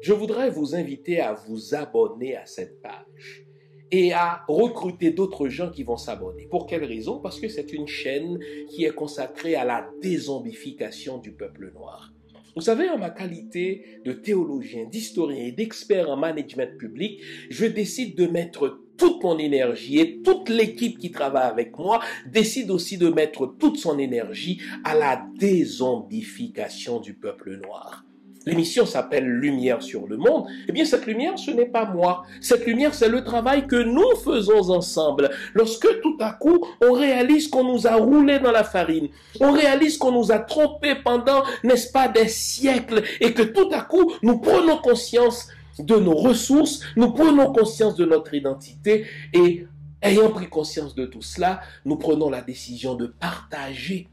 Je voudrais vous inviter à vous abonner à cette page et à recruter d'autres gens qui vont s'abonner. Pour quelle raison? Parce que c'est une chaîne qui est consacrée à la dézombification du peuple noir. Vous savez, en ma qualité de théologien, d'historien et d'expert en management public, je décide de mettre toute mon énergie et toute l'équipe qui travaille avec moi décide aussi de mettre toute son énergie à la dézombification du peuple noir. L'émission s'appelle Lumière sur le monde. Eh bien, cette lumière, ce n'est pas moi. Cette lumière, c'est le travail que nous faisons ensemble. Lorsque tout à coup, on réalise qu'on nous a roulé dans la farine, on réalise qu'on nous a trompés pendant, n'est-ce pas, des siècles, et que tout à coup, nous prenons conscience de nos ressources, nous prenons conscience de notre identité, et ayant pris conscience de tout cela, nous prenons la décision de partager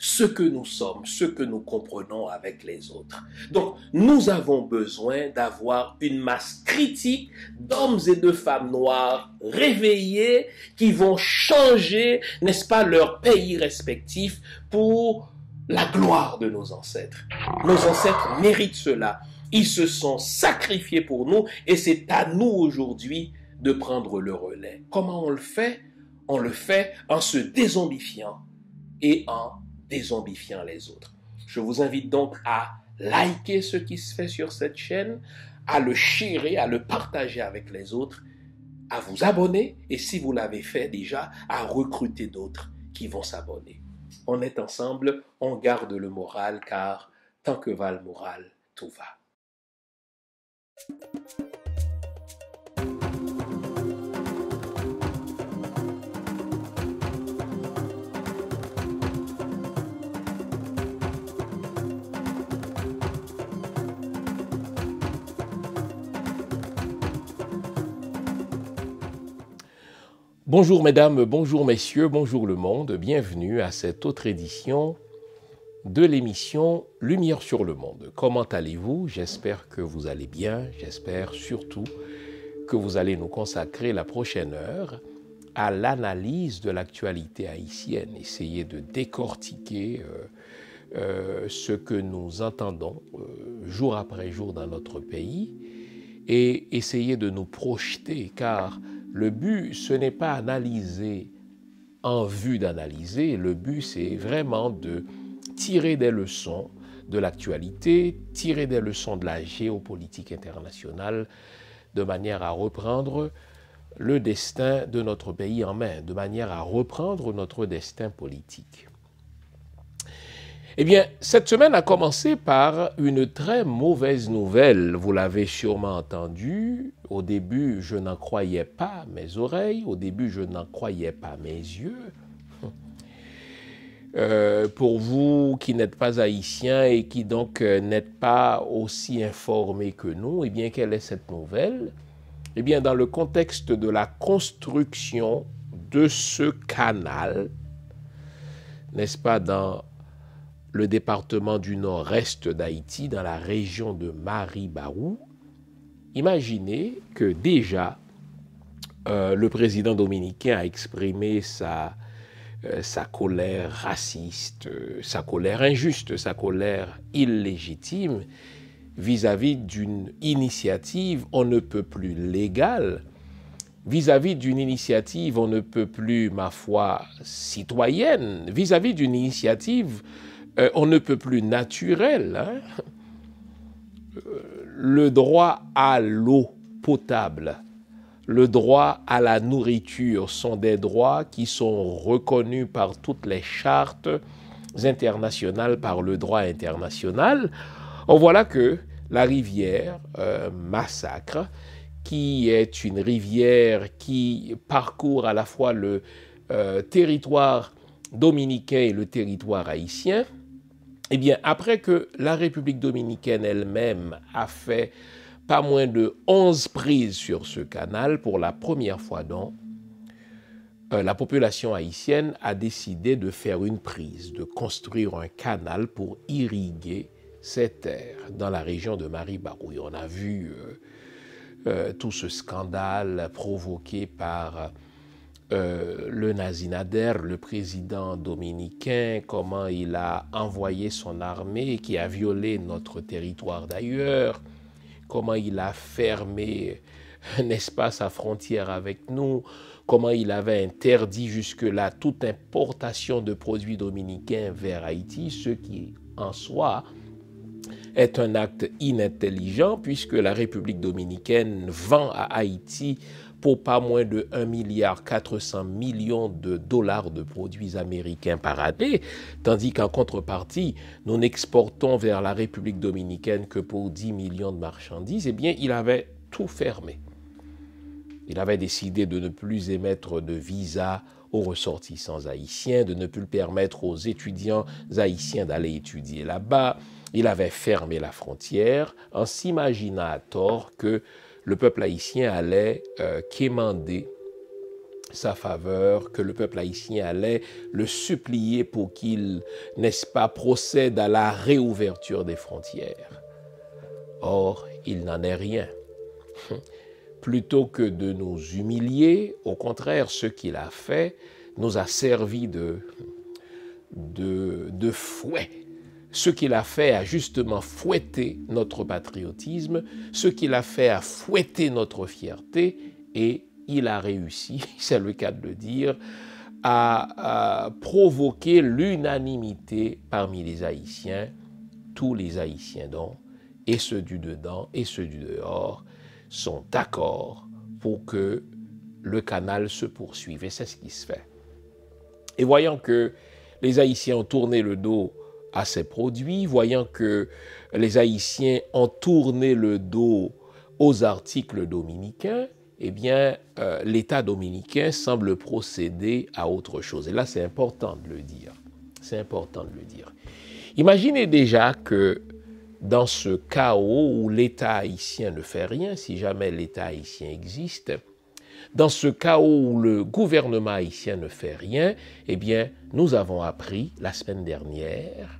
ce que nous sommes, ce que nous comprenons avec les autres. Donc, nous avons besoin d'avoir une masse critique d'hommes et de femmes noirs réveillés qui vont changer, n'est-ce pas, leur pays respectif pour la gloire de nos ancêtres. Nos ancêtres méritent cela. Ils se sont sacrifiés pour nous et c'est à nous aujourd'hui de prendre le relais. Comment on le fait? On le fait en se dézombifiant et en dézombifiant les autres. Je vous invite donc à liker ce qui se fait sur cette chaîne, à le sharer, à le partager avec les autres, à vous abonner et si vous l'avez fait déjà, à recruter d'autres qui vont s'abonner. On est ensemble, on garde le moral car tant que va le moral, tout va. Bonjour mesdames, bonjour messieurs, bonjour le monde, bienvenue à cette autre édition de l'émission Lumière sur le monde. Comment allez-vous? J'espère que vous allez bien, j'espère surtout que vous allez nous consacrer la prochaine heure à l'analyse de l'actualité haïtienne, essayer de décortiquer ce que nous entendons jour après jour dans notre pays et essayer de nous projeter car le but, ce n'est pas analyser en vue d'analyser. Le but, c'est vraiment de tirer des leçons de l'actualité, tirer des leçons de la géopolitique internationale, de manière à reprendre le destin de notre pays en main, de manière à reprendre notre destin politique. Eh bien, cette semaine a commencé par une très mauvaise nouvelle. Vous l'avez sûrement entendu. Au début, je n'en croyais pas mes oreilles. Au début, je n'en croyais pas mes yeux. Pour vous qui n'êtes pas haïtiens et qui donc n'êtes pas aussi informés que nous, eh bien, quelle est cette nouvelle? Eh bien, dans le contexte de la construction de ce canal, n'est-ce pas, dans le département du nord-est d'Haïti, dans la région de Maribarou, imaginez que déjà le président dominicain a exprimé sa colère raciste, sa colère injuste, sa colère illégitime vis-à-vis d'une initiative on ne peut plus légale, vis-à-vis d'une initiative on ne peut plus, ma foi, citoyenne, vis-à-vis d'une initiative on ne peut plus naturel. Le droit à l'eau potable, le droit à la nourriture sont des droits qui sont reconnus par toutes les chartes internationales, par le droit international. On voit que la rivière Massacre, qui est une rivière qui parcourt à la fois le territoire dominicain et le territoire haïtien, eh bien, après que la République dominicaine elle-même a fait pas moins de 11 prises sur ce canal, pour la première fois donc, la population haïtienne a décidé de faire une prise, de construire un canal pour irriguer ces terres dans la région de Maribarouy. On a vu tout ce scandale provoqué par le Nazinader, le président dominicain, comment il a envoyé son armée qui a violé notre territoire d'ailleurs, comment il a fermé, n'est-ce pas, sa frontière avec nous, comment il avait interdit jusque-là toute importation de produits dominicains vers Haïti, ce qui en soi est un acte inintelligent puisque la République dominicaine vend à Haïti pour pas moins de 1,4 milliard de dollars de produits américains par année, tandis qu'en contrepartie, nous n'exportons vers la République dominicaine que pour 10 millions de marchandises. Eh bien, il avait tout fermé. Il avait décidé de ne plus émettre de visa aux ressortissants haïtiens, de ne plus permettre aux étudiants haïtiens d'aller étudier là-bas. Il avait fermé la frontière en s'imaginant à tort que le peuple haïtien allait quémander sa faveur, que le peuple haïtien allait le supplier pour qu'il, n'est-ce pas, procède à la réouverture des frontières. Or, il n'en est rien. Plutôt que de nous humilier, au contraire, ce qu'il a fait nous a servi de fouet. Ce qu'il a fait a justement fouetté notre patriotisme, ce qu'il a fait a fouetté notre fierté et il a réussi, c'est le cas de le dire, à provoquer l'unanimité parmi les Haïtiens, tous les Haïtiens donc, et ceux du dedans et ceux du dehors, sont d'accord pour que le canal se poursuive. Et c'est ce qui se fait. Et voyant que les Haïtiens ont tourné le dos à ces produits, voyant que les Haïtiens ont tourné le dos aux articles dominicains, eh bien, l'État dominicain semble procéder à autre chose. Et là, c'est important de le dire. C'est important de le dire. Imaginez déjà que dans ce chaos où l'État haïtien ne fait rien, si jamais l'État haïtien existe, dans ce chaos où le gouvernement haïtien ne fait rien, eh bien, nous avons appris la semaine dernière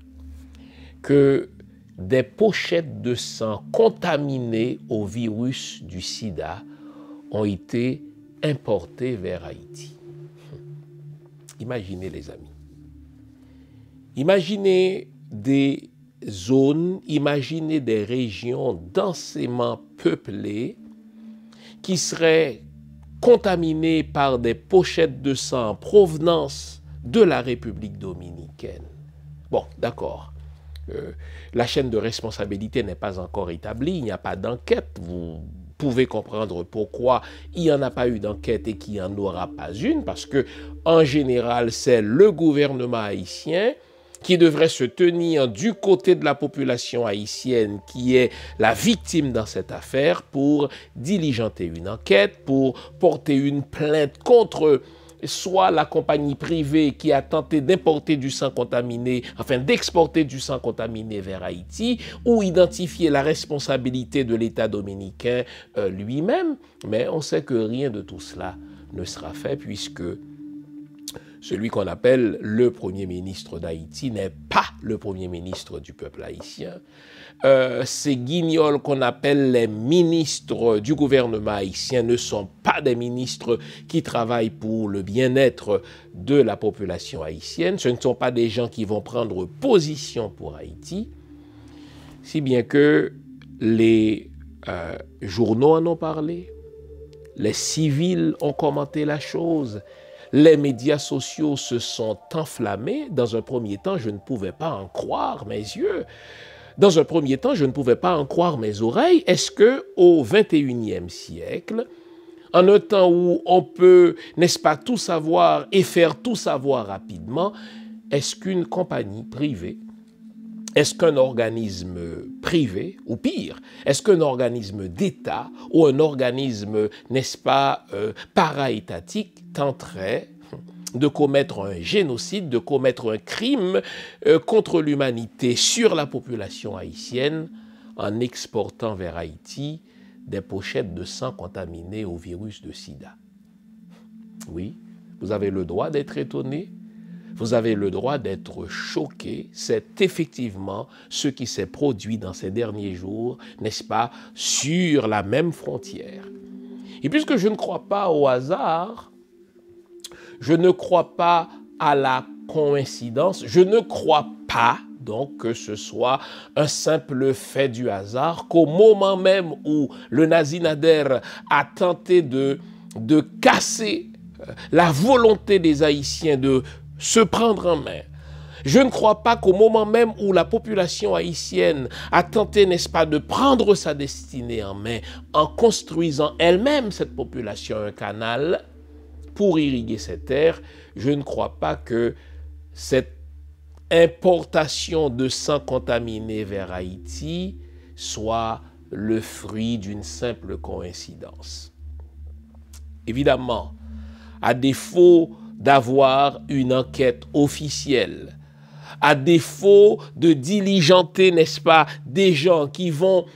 que des pochettes de sang contaminées au virus du sida ont été importées vers Haïti. Imaginez les amis. Imaginez des zones, imaginez des régions densément peuplées qui seraient contaminées par des pochettes de sang en provenance de la République dominicaine. Bon, d'accord. La chaîne de responsabilité n'est pas encore établie, il n'y a pas d'enquête. Vous pouvez comprendre pourquoi il n'y en a pas eu d'enquête et qu'il n'y en aura pas une, parce que en général, c'est le gouvernement haïtien qui devrait se tenir du côté de la population haïtienne qui est la victime dans cette affaire pour diligenter une enquête, pour porter une plainte contre soit la compagnie privée qui a tenté d'importer du sang contaminé, enfin d'exporter du sang contaminé vers Haïti, ou identifier la responsabilité de l'État dominicain lui-même. Mais on sait que rien de tout cela ne sera fait puisque celui qu'on appelle le Premier ministre d'Haïti n'est pas le Premier ministre du peuple haïtien. Ces guignols qu'on appelle les ministres du gouvernement haïtien ne sont pas des ministres qui travaillent pour le bien-être de la population haïtienne. Ce ne sont pas des gens qui vont prendre position pour Haïti, si bien que les journaux en ont parlé, les civils ont commenté la chose, les médias sociaux se sont enflammés. Dans un premier temps, je ne pouvais pas en croire mes yeux. Dans un premier temps, je ne pouvais pas en croire mes oreilles. Est-ce qu'au XXIe siècle, en un temps où on peut, n'est-ce pas, tout savoir et faire tout savoir rapidement, est-ce qu'une compagnie privée, est-ce qu'un organisme privé, ou pire, est-ce qu'un organisme d'État ou un organisme, n'est-ce pas, para-étatique tenterait de commettre un génocide, de commettre un crime contre l'humanité sur la population haïtienne en exportant vers Haïti des pochettes de sang contaminées au virus de sida? Oui, Vous avez le droit d'être étonné. Vous avez le droit d'être choqué. C'est effectivement ce qui s'est produit dans ces derniers jours, n'est-ce pas, sur la même frontière. Et puisque je ne crois pas au hasard, je ne crois pas à la coïncidence, je ne crois pas donc que ce soit un simple fait du hasard, qu'au moment même où le Nazi Nader a tenté de casser la volonté des Haïtiens de se prendre en main, je ne crois pas qu'au moment même où la population haïtienne a tenté, n'est-ce pas, de prendre sa destinée en main en construisant elle-même cette population un canal pour irriguer ses terres, je ne crois pas que cette importation de sang contaminé vers Haïti soit le fruit d'une simple coïncidence. Évidemment, à défaut d'avoir une enquête officielle, à défaut de diligenter, n'est-ce pas, des gens qui vont,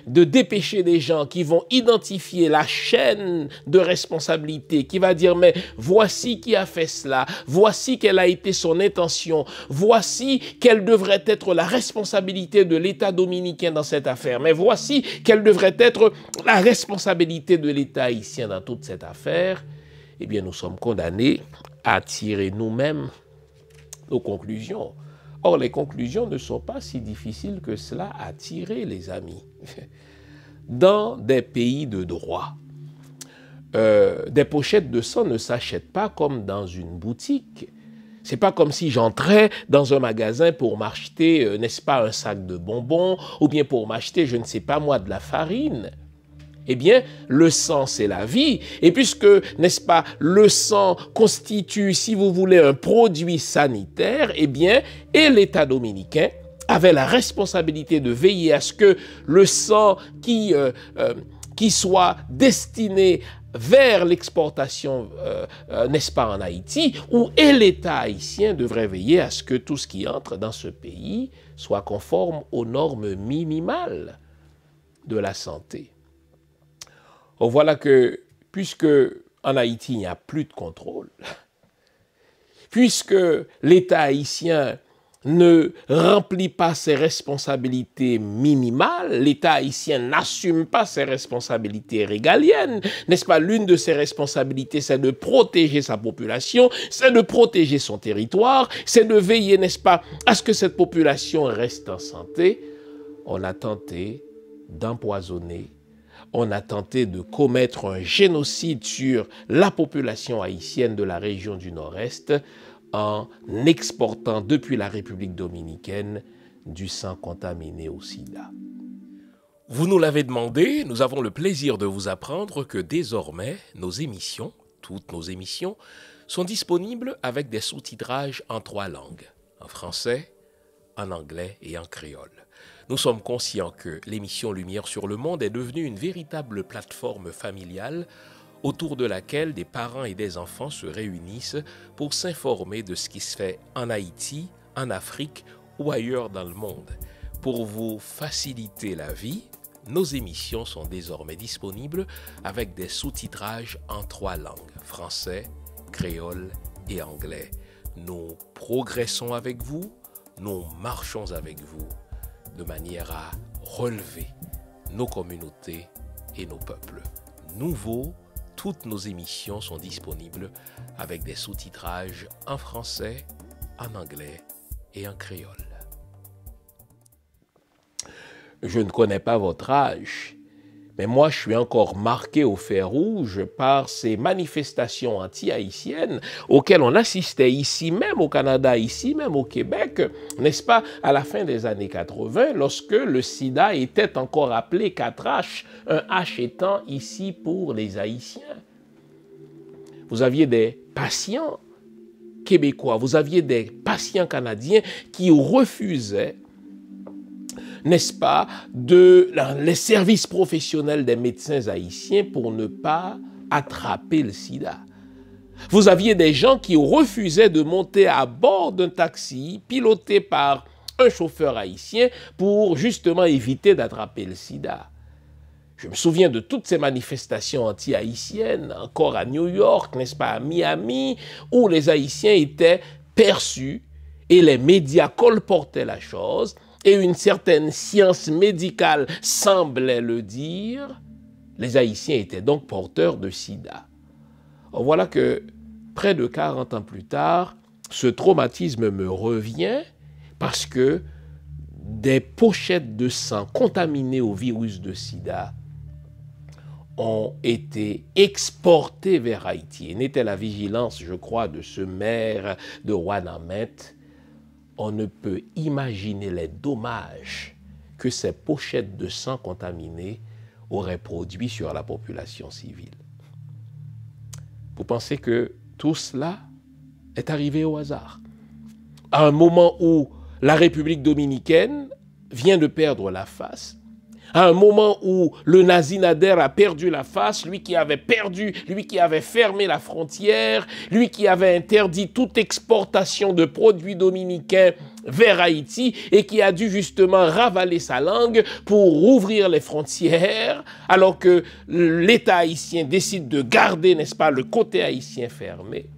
de dépêcher des gens qui vont identifier la chaîne de responsabilité, qui va dire, mais voici qui a fait cela, voici quelle a été son intention, voici quelle devrait être la responsabilité de l'État dominicain dans cette affaire, mais voici quelle devrait être la responsabilité de l'État haïtien dans toute cette affaire, eh bien, nous sommes condamnés à tirer nous-mêmes nos conclusions. Or, les conclusions ne sont pas si difficiles que cela à tirer, les amis. Dans des pays de droit, des pochettes de sang ne s'achètent pas comme dans une boutique. C'est pas comme si j'entrais dans un magasin pour m'acheter, n'est-ce pas, un sac de bonbons, ou bien pour m'acheter, je ne sais pas moi, de la farine. Eh bien, le sang, c'est la vie. Et puisque, n'est-ce pas, le sang constitue, si vous voulez, un produit sanitaire, eh bien, et l'État dominicain avait la responsabilité de veiller à ce que le sang qui soit destiné vers l'exportation, n'est-ce pas, en Haïti, où et l'État haïtien devrait veiller à ce que tout ce qui entre dans ce pays soit conforme aux normes minimales de la santé. Or, voilà que, puisque en Haïti, il n'y a plus de contrôle, puisque l'État haïtien ne remplit pas ses responsabilités minimales, l'État haïtien n'assume pas ses responsabilités régaliennes, n'est-ce pas? L'une de ses responsabilités, c'est de protéger sa population, c'est de protéger son territoire, c'est de veiller, n'est-ce pas, à ce que cette population reste en santé. On a tenté d'empoisonner, on a tenté de commettre un génocide sur la population haïtienne de la région du Nord-Est en exportant depuis la République dominicaine du sang contaminé au sida. Vous nous l'avez demandé, nous avons le plaisir de vous apprendre que désormais, nos émissions, toutes nos émissions, sont disponibles avec des sous-titrages en 3 langues, en français, en anglais et en créole. Nous sommes conscients que l'émission Lumière sur le Monde est devenue une véritable plateforme familiale autour de laquelle des parents et des enfants se réunissent pour s'informer de ce qui se fait en Haïti, en Afrique ou ailleurs dans le monde. Pour vous faciliter la vie, nos émissions sont désormais disponibles avec des sous-titrages en 3 langues, français, créole et anglais. Nous progressons avec vous, nous marchons avec vous, de manière à relever nos communautés et nos peuples. Nouveau, toutes nos émissions sont disponibles avec des sous-titrages en français, en anglais et en créole. Je ne connais pas votre âge, mais moi je suis encore marqué au fer rouge par ces manifestations anti-haïtiennes auxquelles on assistait ici même au Canada, ici même au Québec, n'est-ce pas, à la fin des années 80, lorsque le sida était encore appelé 4H, un H étant ici pour les Haïtiens. Vous aviez des patients québécois, vous aviez des patients canadiens qui refusaient, n'est-ce pas, les services professionnels des médecins haïtiens pour ne pas attraper le sida. Vous aviez des gens qui refusaient de monter à bord d'un taxi piloté par un chauffeur haïtien pour justement éviter d'attraper le sida. Je me souviens de toutes ces manifestations anti-haïtiennes, encore à New York, n'est-ce pas, à Miami, où les Haïtiens étaient perçus et les médias colportaient la chose, et une certaine science médicale semblait le dire. Les Haïtiens étaient donc porteurs de sida. Alors voilà que près de 40 ans plus tard, ce traumatisme me revient parce que des pochettes de sang contaminées au virus de sida ont été exportées vers Haïti. Et n'était la vigilance, je crois, de ce maire de Ouanamet. On ne peut imaginer les dommages que ces pochettes de sang contaminées auraient produits sur la population civile. Vous pensez que tout cela est arrivé au hasard? À un moment où la République dominicaine vient de perdre la face, à un moment où le Nazi Nader a perdu la face, lui qui avait fermé la frontière, lui qui avait interdit toute exportation de produits dominicains vers Haïti et qui a dû justement ravaler sa langue pour rouvrir les frontières, alors que l'État haïtien décide de garder, n'est-ce pas, le côté haïtien fermé.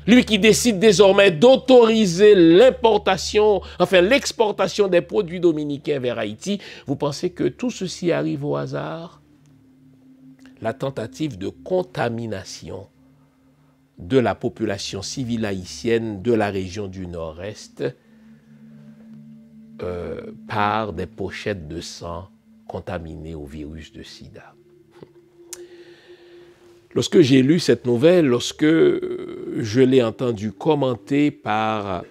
Lui qui décide désormais d'autoriser l'exportation des produits dominicains vers Haïti, vous pensez que tout ceci arrive au hasard? La tentative de contamination de la population civile haïtienne de la région du Nord-Est par des pochettes de sang contaminées au virus de sida. Lorsque j'ai lu cette nouvelle, lorsque je l'ai entendue commentée par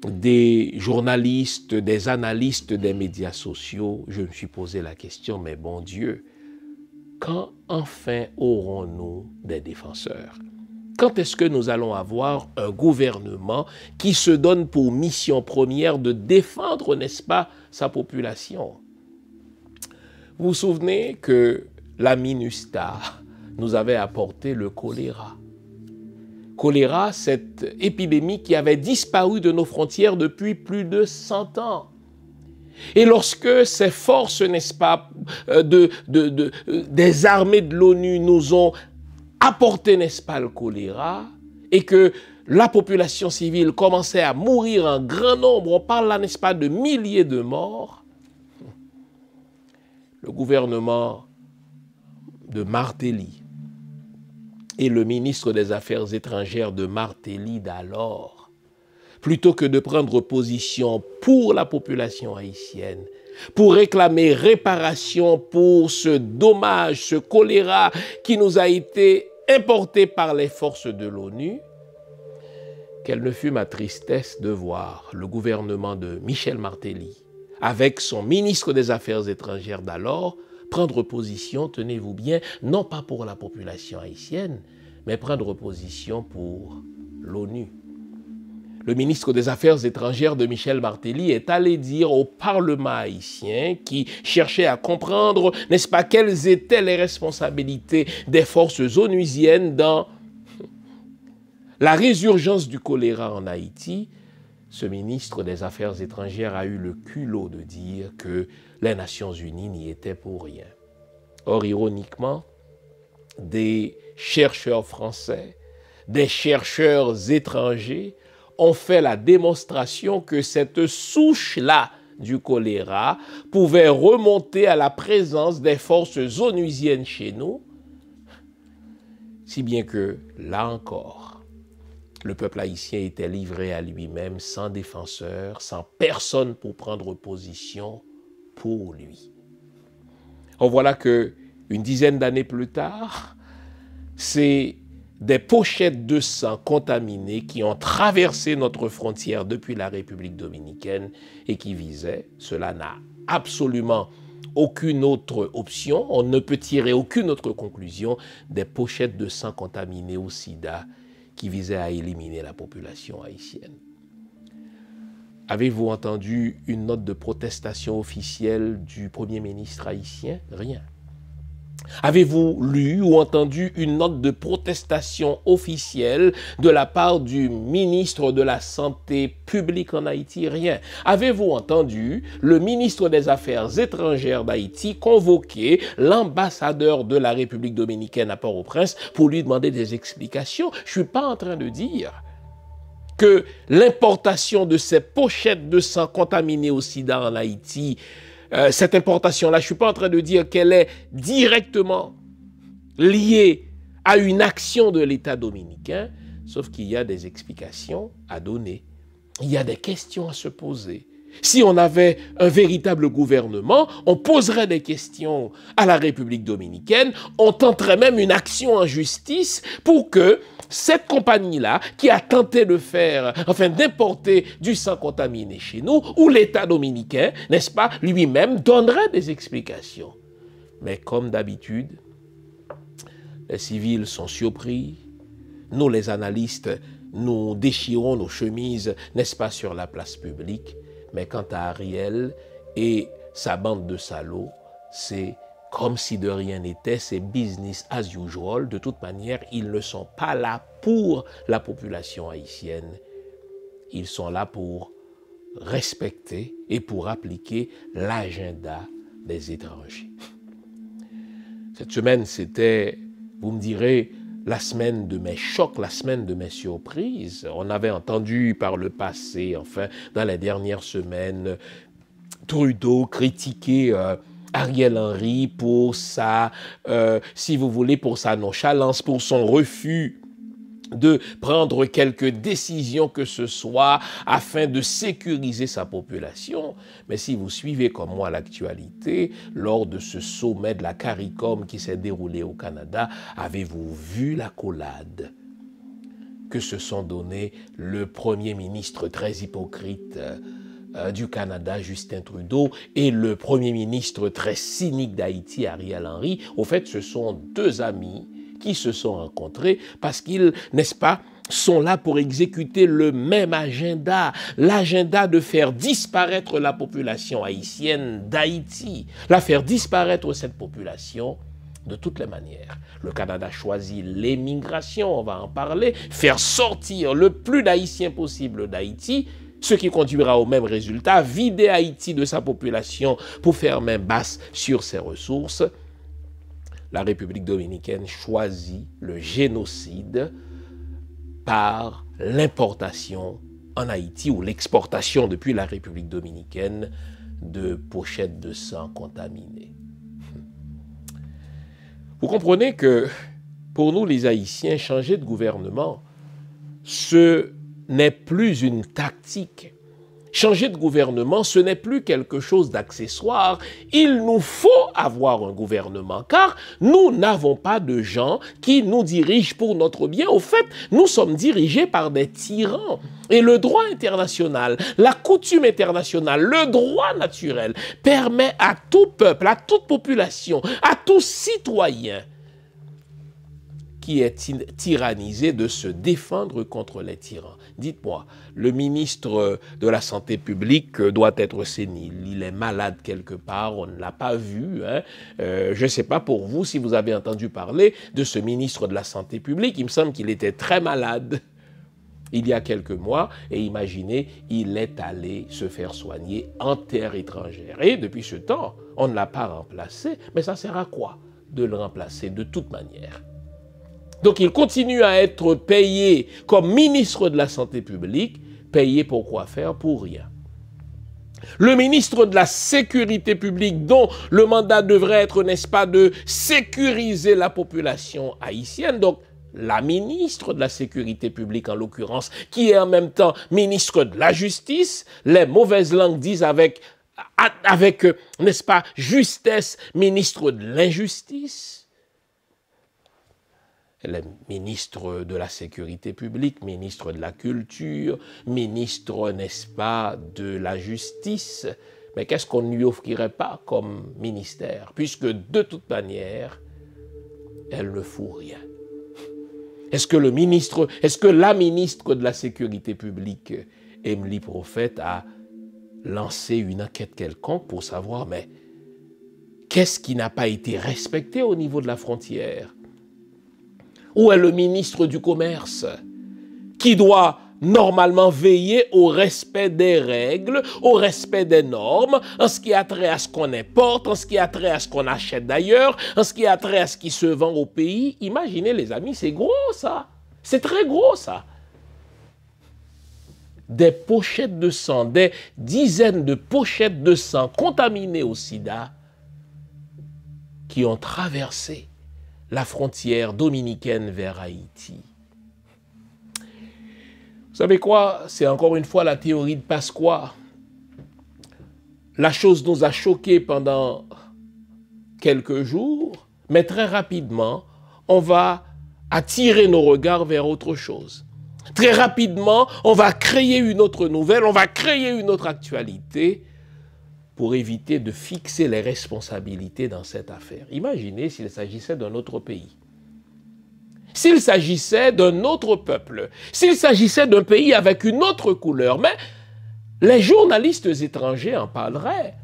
des journalistes, des analystes des médias sociaux, je me suis posé la question, mais bon Dieu, quand enfin aurons-nous des défenseurs? Quand est-ce que nous allons avoir un gouvernement qui se donne pour mission première de défendre, n'est-ce pas, sa population? Vous vous souvenez que la MINUSTAH nous avait apporté le choléra. Choléra, cette épidémie qui avait disparu de nos frontières depuis plus de 100 ans. Et lorsque ces forces, n'est-ce pas, des armées de l'ONU nous ont apporté, n'est-ce pas, le choléra, et que la population civile commençait à mourir en grand nombre, on parle là, n'est-ce pas, de milliers de morts, le gouvernement de Martelly et le ministre des Affaires étrangères de Martelly d'alors, plutôt que de prendre position pour la population haïtienne, pour réclamer réparation pour ce dommage, ce choléra qui nous a été importé par les forces de l'ONU, quelle ne fut ma tristesse de voir le gouvernement de Michel Martelly, avec son ministre des Affaires étrangères d'alors, prendre position, tenez-vous bien, non pas pour la population haïtienne, mais prendre position pour l'ONU. Le ministre des Affaires étrangères de Michel Martelly est allé dire au Parlement haïtien qui cherchait à comprendre, n'est-ce pas, quelles étaient les responsabilités des forces onusiennes dans la résurgence du choléra en Haïti. Ce ministre des Affaires étrangères a eu le culot de dire que les Nations Unies n'y étaient pour rien. Or, ironiquement, des chercheurs français, des chercheurs étrangers ont fait la démonstration que cette souche-là du choléra pouvait remonter à la présence des forces onusiennes chez nous, si bien que, là encore, le peuple haïtien était livré à lui-même, sans défenseur, sans personne pour prendre position pour lui. On voit que une dizaine d'années plus tard, c'est des pochettes de sang contaminées qui ont traversé notre frontière depuis la République dominicaine et qui visaient, cela n'a absolument aucune autre option, on ne peut tirer aucune autre conclusion, des pochettes de sang contaminées au sida qui visaient à éliminer la population haïtienne. Avez-vous entendu une note de protestation officielle du Premier ministre haïtien? Rien. Avez-vous lu ou entendu une note de protestation officielle de la part du ministre de la Santé publique en Haïti? Rien. Avez-vous entendu le ministre des Affaires étrangères d'Haïti convoquer l'ambassadeur de la République dominicaine à Port-au-Prince pour lui demander des explications? Je ne suis pas en train de dire que l'importation de ces pochettes de sang contaminées au sida en Haïti, cette importation-là, je ne suis pas en train de dire qu'elle est directement liée à une action de l'État dominicain, sauf qu'il y a des explications à donner. Il y a des questions à se poser. Si on avait un véritable gouvernement, on poserait des questions à la République dominicaine, on tenterait même une action en justice pour que cette compagnie-là, qui a tenté de d'importer du sang contaminé chez nous, ou l'État dominicain, n'est-ce pas, lui-même donnerait des explications. Mais comme d'habitude, les civils sont surpris, nous les analystes, nous déchirons nos chemises, n'est-ce pas, sur la place publique. Mais quant à Ariel et sa bande de salauds, c'est comme si de rien n'était, c'est business as usual. De toute manière, ils ne sont pas là pour la population haïtienne. Ils sont là pour respecter et pour appliquer l'agenda des étrangers. Cette semaine, c'était, vous me direz, la semaine de mes chocs, la semaine de mes surprises. On avait entendu par le passé, enfin, dans les dernières semaines, Trudeau critiquer Ariel Henry pour sa, si vous voulez, pour sa nonchalance, pour son refus de prendre quelques décisions que ce soit afin de sécuriser sa population. Mais si vous suivez comme moi l'actualité, lors de ce sommet de la CARICOM qui s'est déroulé au Canada, avez-vous vu l'accolade que se sont donnés le Premier ministre très hypocrite du Canada, Justin Trudeau, et le Premier ministre très cynique d'Haïti, Ariel Henry? Au fait, ce sont deux amis qui se sont rencontrés parce qu'ils, n'est-ce pas, sont là pour exécuter le même agenda, l'agenda de faire disparaître la population haïtienne d'Haïti, la faire disparaître cette population de toutes les manières. Le Canada choisit l'émigration, on va en parler, faire sortir le plus d'Haïtiens possible d'Haïti, ce qui conduira au même résultat, vider Haïti de sa population pour faire main basse sur ses ressources. La République dominicaine choisit le génocide par l'importation en Haïti ou l'exportation depuis la République dominicaine de pochettes de sang contaminées. Vous comprenez que pour nous les Haïtiens, changer de gouvernement, ce n'est plus une tactique. Changer de gouvernement, ce n'est plus quelque chose d'accessoire. Il nous faut avoir un gouvernement, car nous n'avons pas de gens qui nous dirigent pour notre bien. Au fait, nous sommes dirigés par des tyrans. Et le droit international, la coutume internationale, le droit naturel permet à tout peuple, à toute population, à tout citoyen qui est tyrannisé de se défendre contre les tyrans. Dites-moi, le ministre de la Santé publique doit être sénile. Il est malade quelque part, on ne l'a pas vu. Hein. Je ne sais pas pour vous si vous avez entendu parler de ce ministre de la Santé publique. Il me semble qu'il était très malade il y a quelques mois. Et imaginez, il est allé se faire soigner en terre étrangère. Et depuis ce temps, on ne l'a pas remplacé. Mais ça sert à quoi de le remplacer de toute manière? Donc il continue à être payé comme ministre de la Santé publique, payé pour quoi faire? Pour rien. Le ministre de la Sécurité publique, dont le mandat devrait être, n'est-ce pas, de sécuriser la population haïtienne, donc la ministre de la Sécurité publique en l'occurrence, qui est en même temps ministre de la Justice, les mauvaises langues disent avec n'est-ce pas, justesse, ministre de l'Injustice. Elle est ministre de la Sécurité publique, ministre de la Culture, ministre, n'est-ce pas, de la Justice. Mais qu'est-ce qu'on ne lui offrirait pas comme ministère? Puisque de toute manière, elle ne fout rien. Est-ce que la ministre de la Sécurité publique, Emily Prophète, a lancé une enquête quelconque pour savoir, mais Qu'est-ce qui n'a pas été respecté au niveau de la frontière? Où est le ministre du Commerce qui doit normalement veiller au respect des règles, au respect des normes, en ce qui a trait à ce qu'on importe, en ce qui a trait à ce qu'on achète d'ailleurs, en ce qui a trait à ce qui se vend au pays? Imaginez les amis, c'est gros ça, c'est très gros ça. Des pochettes de sang, des dizaines de pochettes de sang contaminées au sida qui ont traversé la frontière dominicaine vers Haïti. Vous savez quoi? C'est encore une fois la théorie de Pasqua. La chose nous a choqués pendant quelques jours, mais très rapidement, on va attirer nos regards vers autre chose. Très rapidement, on va créer une autre nouvelle, on va créer une autre actualité pour éviter de fixer les responsabilités dans cette affaire. Imaginez s'il s'agissait d'un autre pays. S'il s'agissait d'un autre peuple, s'il s'agissait d'un pays avec une autre couleur, mais les journalistes étrangers en parleraient.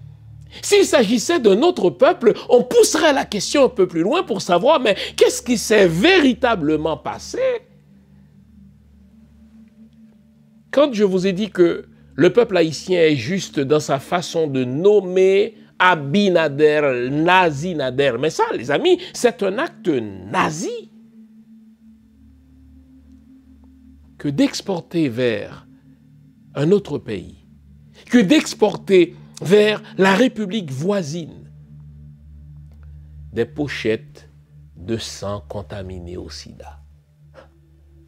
S'il s'agissait d'un autre peuple, on pousserait la question un peu plus loin pour savoir, mais qu'est-ce qui s'est véritablement passé? Quand je vous ai dit que le peuple haïtien est juste dans sa façon de nommer Abinader, Nazi-Nader, mais ça, les amis, c'est un acte nazi. Que d'exporter vers un autre pays, que d'exporter vers la République voisine des pochettes de sang contaminé au sida.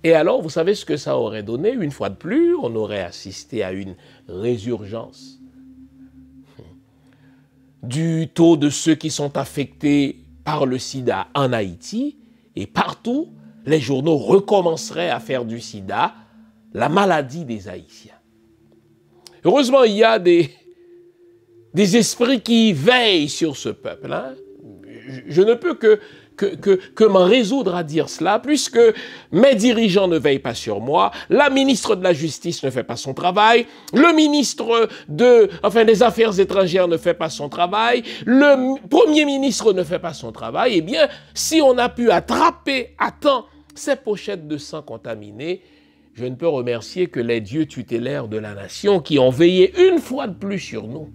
Et alors, vous savez ce que ça aurait donné? Une fois de plus, on aurait assisté à une résurgence du taux de ceux qui sont affectés par le sida en Haïti, et partout, les journaux recommenceraient à faire du sida la maladie des Haïtiens. Heureusement, il y a des esprits qui veillent sur ce peuple. Hein? Je ne peux que m'en résoudre à dire cela, puisque mes dirigeants ne veillent pas sur moi, la ministre de la Justice ne fait pas son travail, le ministre des Affaires étrangères ne fait pas son travail, le Premier ministre ne fait pas son travail. Eh bien, si on a pu attraper à temps ces pochettes de sang contaminées, je ne peux remercier que les dieux tutélaires de la nation qui ont veillé une fois de plus sur nous.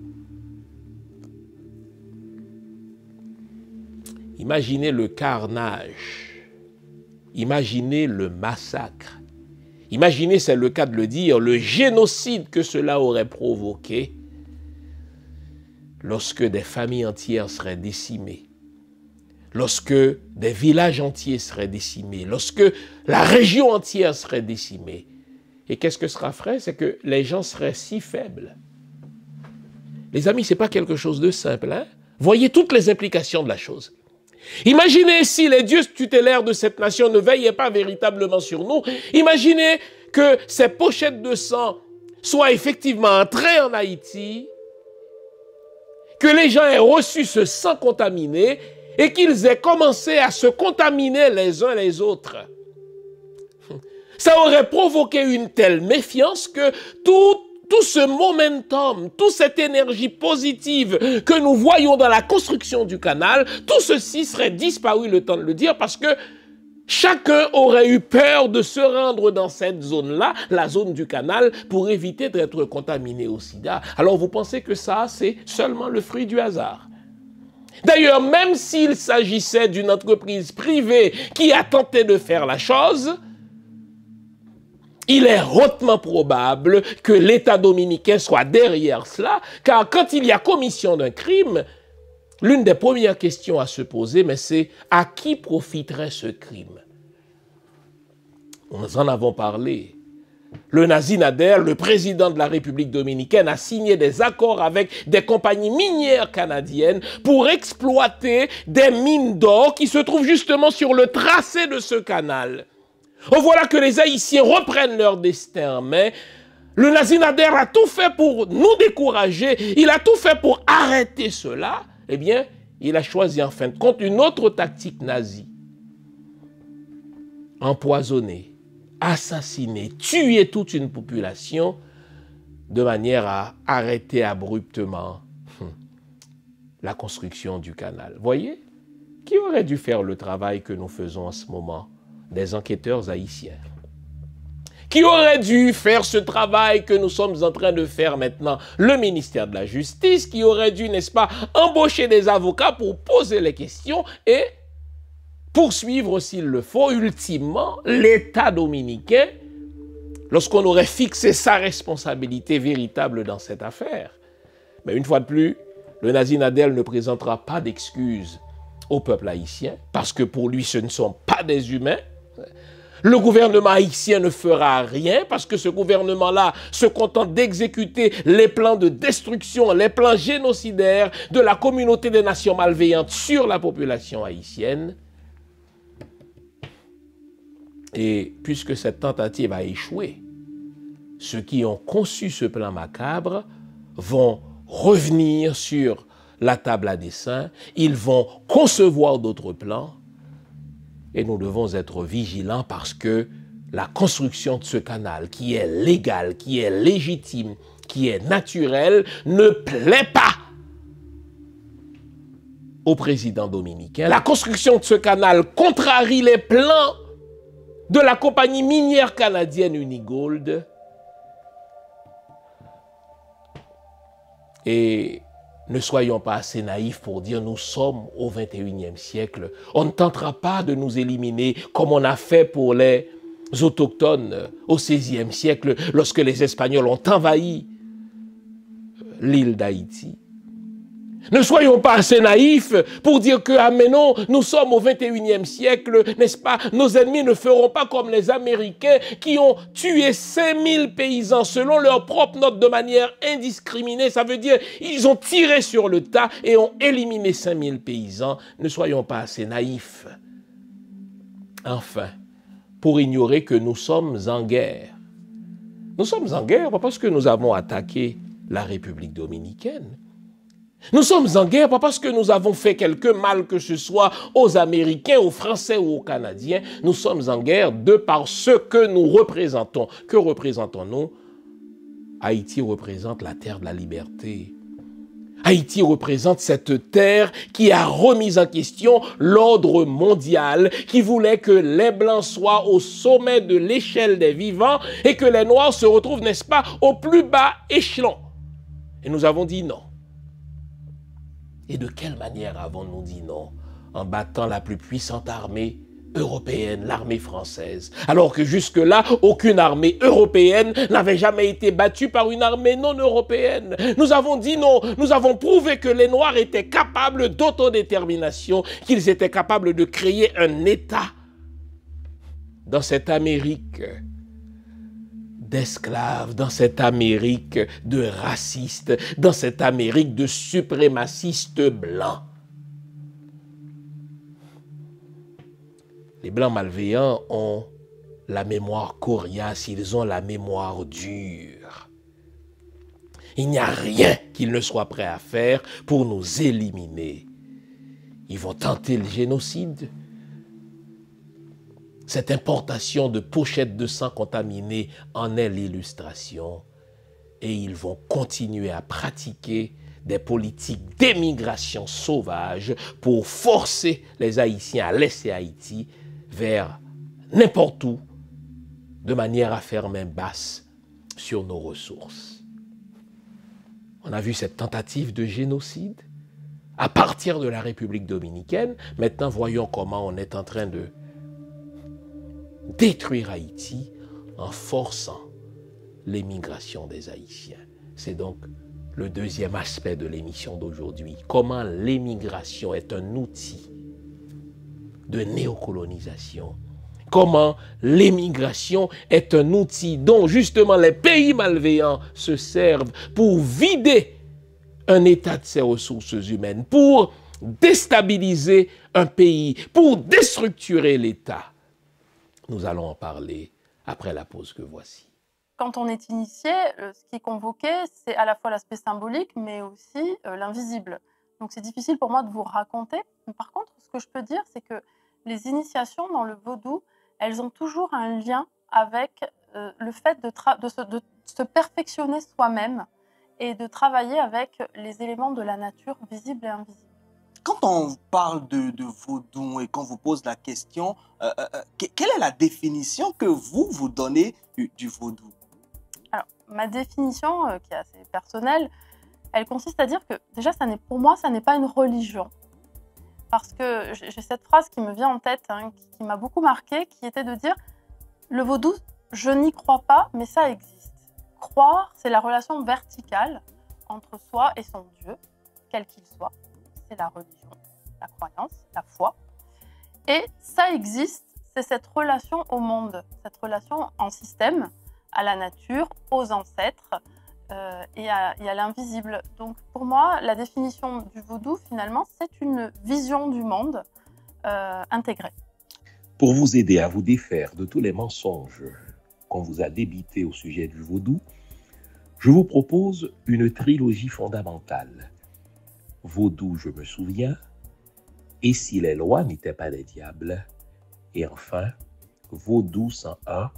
Imaginez le carnage, imaginez le massacre, imaginez, c'est le cas de le dire, le génocide que cela aurait provoqué lorsque des familles entières seraient décimées, lorsque des villages entiers seraient décimés, lorsque la région entière serait décimée. Et qu'est-ce que sera fait? C'est que les gens seraient si faibles. Les amis, ce n'est pas quelque chose de simple. Hein? Voyez toutes les implications de la chose. Imaginez si les dieux tutélaires de cette nation ne veillaient pas véritablement sur nous. Imaginez que ces pochettes de sang soient effectivement entrées en Haïti, que les gens aient reçu ce sang contaminé et qu'ils aient commencé à se contaminer les uns les autres. Ça aurait provoqué une telle méfiance que tout ce momentum, toute cette énergie positive que nous voyons dans la construction du canal, tout ceci serait disparu, le temps de le dire, parce que chacun aurait eu peur de se rendre dans cette zone-là, la zone du canal, pour éviter d'être contaminé au sida. Alors vous pensez que ça, c'est seulement le fruit du hasard? D'ailleurs, même s'il s'agissait d'une entreprise privée qui a tenté de faire la chose, il est hautement probable que l'État dominicain soit derrière cela, car quand il y a commission d'un crime, l'une des premières questions à se poser, mais c'est à qui profiterait ce crime? Nous en avons parlé. Le Nazi-Nader, le président de la République dominicaine, a signé des accords avec des compagnies minières canadiennes pour exploiter des mines d'or qui se trouvent justement sur le tracé de ce canal. Oh, voilà que les Haïtiens reprennent leur destin en main. Le Nazi-Nader a tout fait pour nous décourager, il a tout fait pour arrêter cela. Eh bien, il a choisi en fin de compte une autre tactique nazie. Empoisonner, assassiner, tuer toute une population de manière à arrêter abruptement la construction du canal. Voyez, qui aurait dû faire le travail que nous faisons en ce moment? Des enquêteurs haïtiens. Qui aurait dû faire ce travail que nous sommes en train de faire maintenant? Le ministère de la Justice, qui aurait dû, n'est-ce pas, embaucher des avocats pour poser les questions et poursuivre, s'il le faut, ultimement, l'État dominicain lorsqu'on aurait fixé sa responsabilité véritable dans cette affaire. Mais une fois de plus, le Nazi Nadel ne présentera pas d'excuses au peuple haïtien, parce que pour lui, ce ne sont pas des humains. Le gouvernement haïtien ne fera rien, parce que ce gouvernement-là se contente d'exécuter les plans de destruction, les plans génocidaires de la communauté des nations malveillantes sur la population haïtienne. Et puisque cette tentative a échoué, ceux qui ont conçu ce plan macabre vont revenir sur la table à dessein, ils vont concevoir d'autres plans et nous devons être vigilants parce que la construction de ce canal qui est légal, qui est légitime, qui est naturel, ne plaît pas au président dominicain. La construction de ce canal contrarie les plans de la compagnie minière canadienne Unigold. Et ne soyons pas assez naïfs pour dire nous sommes au 21e siècle. On ne tentera pas de nous éliminer comme on a fait pour les autochtones au 16e siècle lorsque les Espagnols ont envahi l'île d'Haïti. Ne soyons pas assez naïfs pour dire que, ah mais non, nous sommes au 21e siècle, n'est-ce pas? Nos ennemis ne feront pas comme les Américains qui ont tué 5000 paysans selon leurs propres notes de manière indiscriminée. Ça veut dire ils ont tiré sur le tas et ont éliminé 5000 paysans. Ne soyons pas assez naïfs. Enfin, pour ignorer que nous sommes en guerre. Nous sommes en guerre pas parce que nous avons attaqué la République dominicaine. Nous sommes en guerre pas parce que nous avons fait quelque mal que ce soit aux Américains, aux Français ou aux Canadiens. Nous sommes en guerre de par ce que nous représentons. Que représentons-nous? Haïti représente la terre de la liberté. Haïti représente cette terre qui a remis en question l'ordre mondial, qui voulait que les Blancs soient au sommet de l'échelle des vivants et que les Noirs se retrouvent, n'est-ce pas, au plus bas échelon. Et nous avons dit non. Et de quelle manière avons-nous dit non? En battant la plus puissante armée européenne, l'armée française. Alors que jusque-là, aucune armée européenne n'avait jamais été battue par une armée non européenne. Nous avons dit non, nous avons prouvé que les Noirs étaient capables d'autodétermination, qu'ils étaient capables de créer un État dans cette Amérique d'esclaves, dans cette Amérique de racistes, dans cette Amérique de suprémacistes blancs. Les Blancs malveillants ont la mémoire coriace, ils ont la mémoire dure. Il n'y a rien qu'ils ne soient prêts à faire pour nous éliminer. Ils vont tenter le génocide. Cette importation de pochettes de sang contaminées en est l'illustration. Et ils vont continuer à pratiquer des politiques d'émigration sauvage pour forcer les Haïtiens à laisser Haïti vers n'importe où, de manière à faire main basse sur nos ressources. On a vu cette tentative de génocide à partir de la République dominicaine. Maintenant, voyons comment on est en train de détruire Haïti en forçant l'émigration des Haïtiens. C'est donc le deuxième aspect de l'émission d'aujourd'hui. Comment l'émigration est un outil de néocolonisation. Comment l'émigration est un outil dont justement les pays malveillants se servent pour vider un État de ses ressources humaines, pour déstabiliser un pays, pour déstructurer l'État. Nous allons en parler après la pause que voici. Quand on est initié, ce qui est convoqué, c'est à la fois l'aspect symbolique, mais aussi l'invisible. Donc c'est difficile pour moi de vous raconter. Par contre, ce que je peux dire, c'est que les initiations dans le vaudou, elles ont toujours un lien avec le fait de se perfectionner soi-même et de travailler avec les éléments de la nature visibles et invisibles. Quand on parle de vaudou et qu'on vous pose la question, quelle est la définition que vous donnez du vaudou? Alors, ma définition, qui est assez personnelle, elle consiste à dire que déjà, pour moi, ça n'est pas une religion. Parce que j'ai cette phrase qui me vient en tête, hein, qui m'a beaucoup marquée, qui était de dire « Le vaudou, je n'y crois pas, mais ça existe. Croire, c'est la relation verticale entre soi et son Dieu, quel qu'il soit. C'est la religion, la croyance, la foi. Et ça existe, c'est cette relation au monde, cette relation en système, à la nature, aux ancêtres et à l'invisible. Donc pour moi, la définition du vaudou, finalement, c'est une vision du monde intégrée. Pour vous aider à vous défaire de tous les mensonges qu'on vous a débités au sujet du vaudou, je vous propose une trilogie fondamentale. Vaudou, je me souviens, et si les lois n'étaient pas des diables, et enfin, Vaudou 101,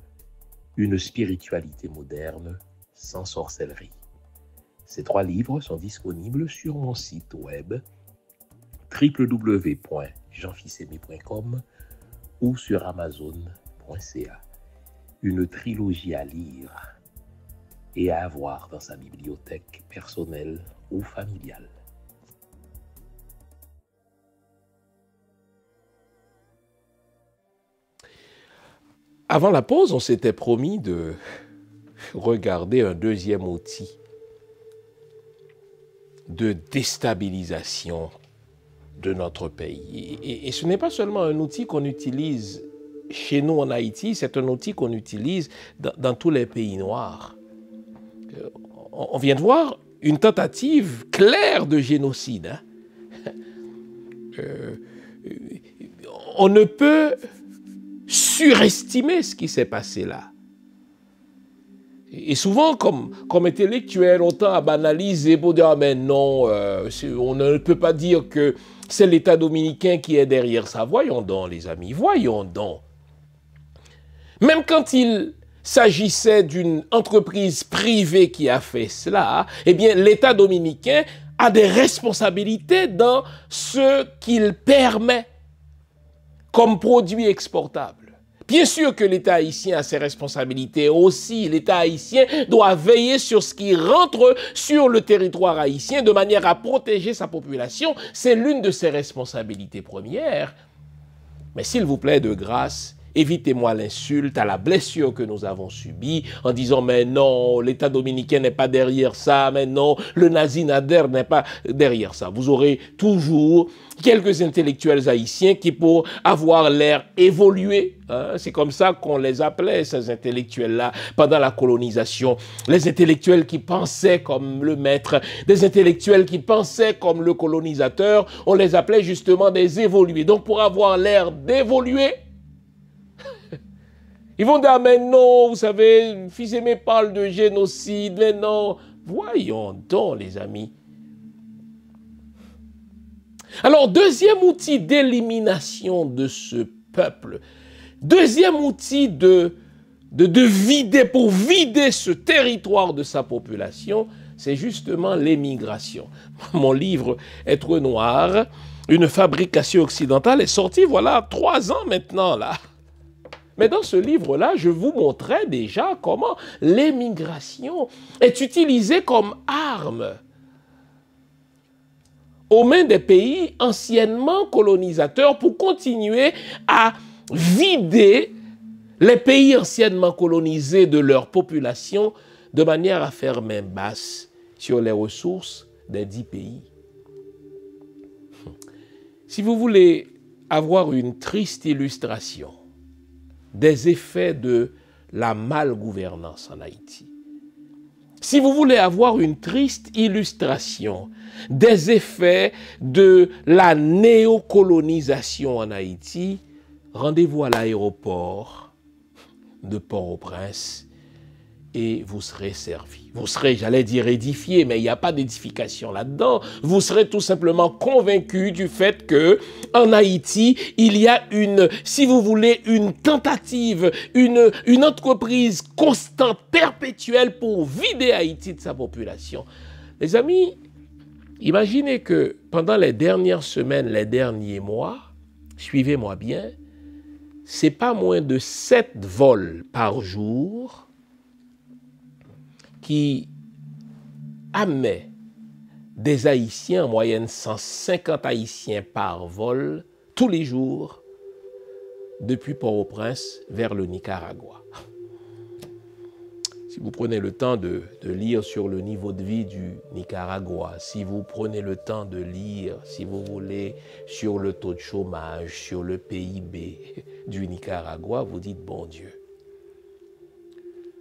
une spiritualité moderne sans sorcellerie. Ces 3 livres sont disponibles sur mon site web www.jeanfils-aimé.com ou sur amazon.ca. Une trilogie à lire et à avoir dans sa bibliothèque personnelle ou familiale. Avant la pause, on s'était promis de regarder un deuxième outil de déstabilisation de notre pays. Et ce n'est pas seulement un outil qu'on utilise chez nous en Haïti, c'est un outil qu'on utilise dans tous les pays noirs. On vient de voir une tentative claire de génocide. On ne peut surestimer ce qui s'est passé là. Et souvent, comme intellectuel, on tend à banaliser pour dire « Ah mais non, on ne peut pas dire que c'est l'État dominicain qui est derrière ça. » Voyons donc, les amis, voyons donc. Même quand il s'agissait d'une entreprise privée qui a fait cela, eh bien, l'État dominicain a des responsabilités dans ce qu'il permet comme produit exportable. Bien sûr que l'État haïtien a ses responsabilités aussi. L'État haïtien doit veiller sur ce qui rentre sur le territoire haïtien de manière à protéger sa population. C'est l'une de ses responsabilités premières. Mais s'il vous plaît, de grâce, évitez-moi l'insulte à la blessure que nous avons subie en disant « mais non, l'État dominicain n'est pas derrière ça, mais non, le Nazi Nader n'est pas derrière ça ». Vous aurez toujours quelques intellectuels haïtiens qui, pour avoir l'air évolué, hein, c'est comme ça qu'on les appelait, ces intellectuels-là, pendant la colonisation, les intellectuels qui pensaient comme le maître, des intellectuels qui pensaient comme le colonisateur, on les appelait justement des évolués. Donc pour avoir l'air d'évoluer, ils vont dire, mais non, vous savez, Fils-Aimé parle de génocide, mais non. Voyons donc, les amis. Alors, deuxième outil d'élimination de ce peuple, deuxième outil pour vider ce territoire de sa population, c'est justement l'émigration. Mon livre « Être noir, une fabrication occidentale » est sorti, voilà, 3 ans maintenant, là. Mais dans ce livre-là, je vous montrais déjà comment l'émigration est utilisée comme arme aux mains des pays anciennement colonisateurs pour continuer à vider les pays anciennement colonisés de leur population de manière à faire main basse sur les ressources des 10 pays. Si vous voulez avoir une triste illustration des effets de la malgouvernance en Haïti, si vous voulez avoir une triste illustration des effets de la néocolonisation en Haïti, rendez-vous à l'aéroport de Port-au-Prince et vous serez servis. Vous serez, j'allais dire, édifiés, mais il n'y a pas d'édification là-dedans. Vous serez tout simplement convaincus du fait que en Haïti, il y a si vous voulez, une tentative, une entreprise constante, perpétuelle pour vider Haïti de sa population. Les amis, imaginez que pendant les dernières semaines, les derniers mois, suivez-moi bien, c'est pas moins de 7 vols par jour qui amenait des Haïtiens, en moyenne 150 Haïtiens par vol, tous les jours, depuis Port-au-Prince vers le Nicaragua. Si vous prenez le temps de lire sur le niveau de vie du Nicaragua, si vous prenez le temps de lire, si vous voulez, sur le taux de chômage, sur le PIB du Nicaragua, vous dites, bon Dieu.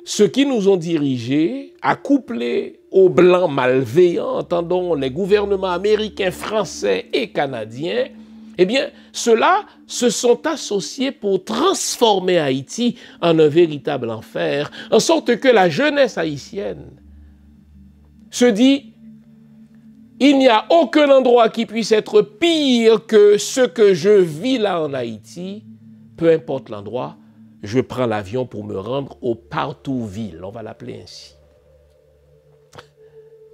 Ceux qui nous ont dirigés, accouplés aux blancs malveillants, entendons les gouvernements américains, français et canadiens, eh bien, ceux-là se sont associés pour transformer Haïti en un véritable enfer, en sorte que la jeunesse haïtienne se dit, il n'y a aucun endroit qui puisse être pire que ce que je vis là en Haïti, peu importe l'endroit, je prends l'avion pour me rendre au Partouville, on va l'appeler ainsi.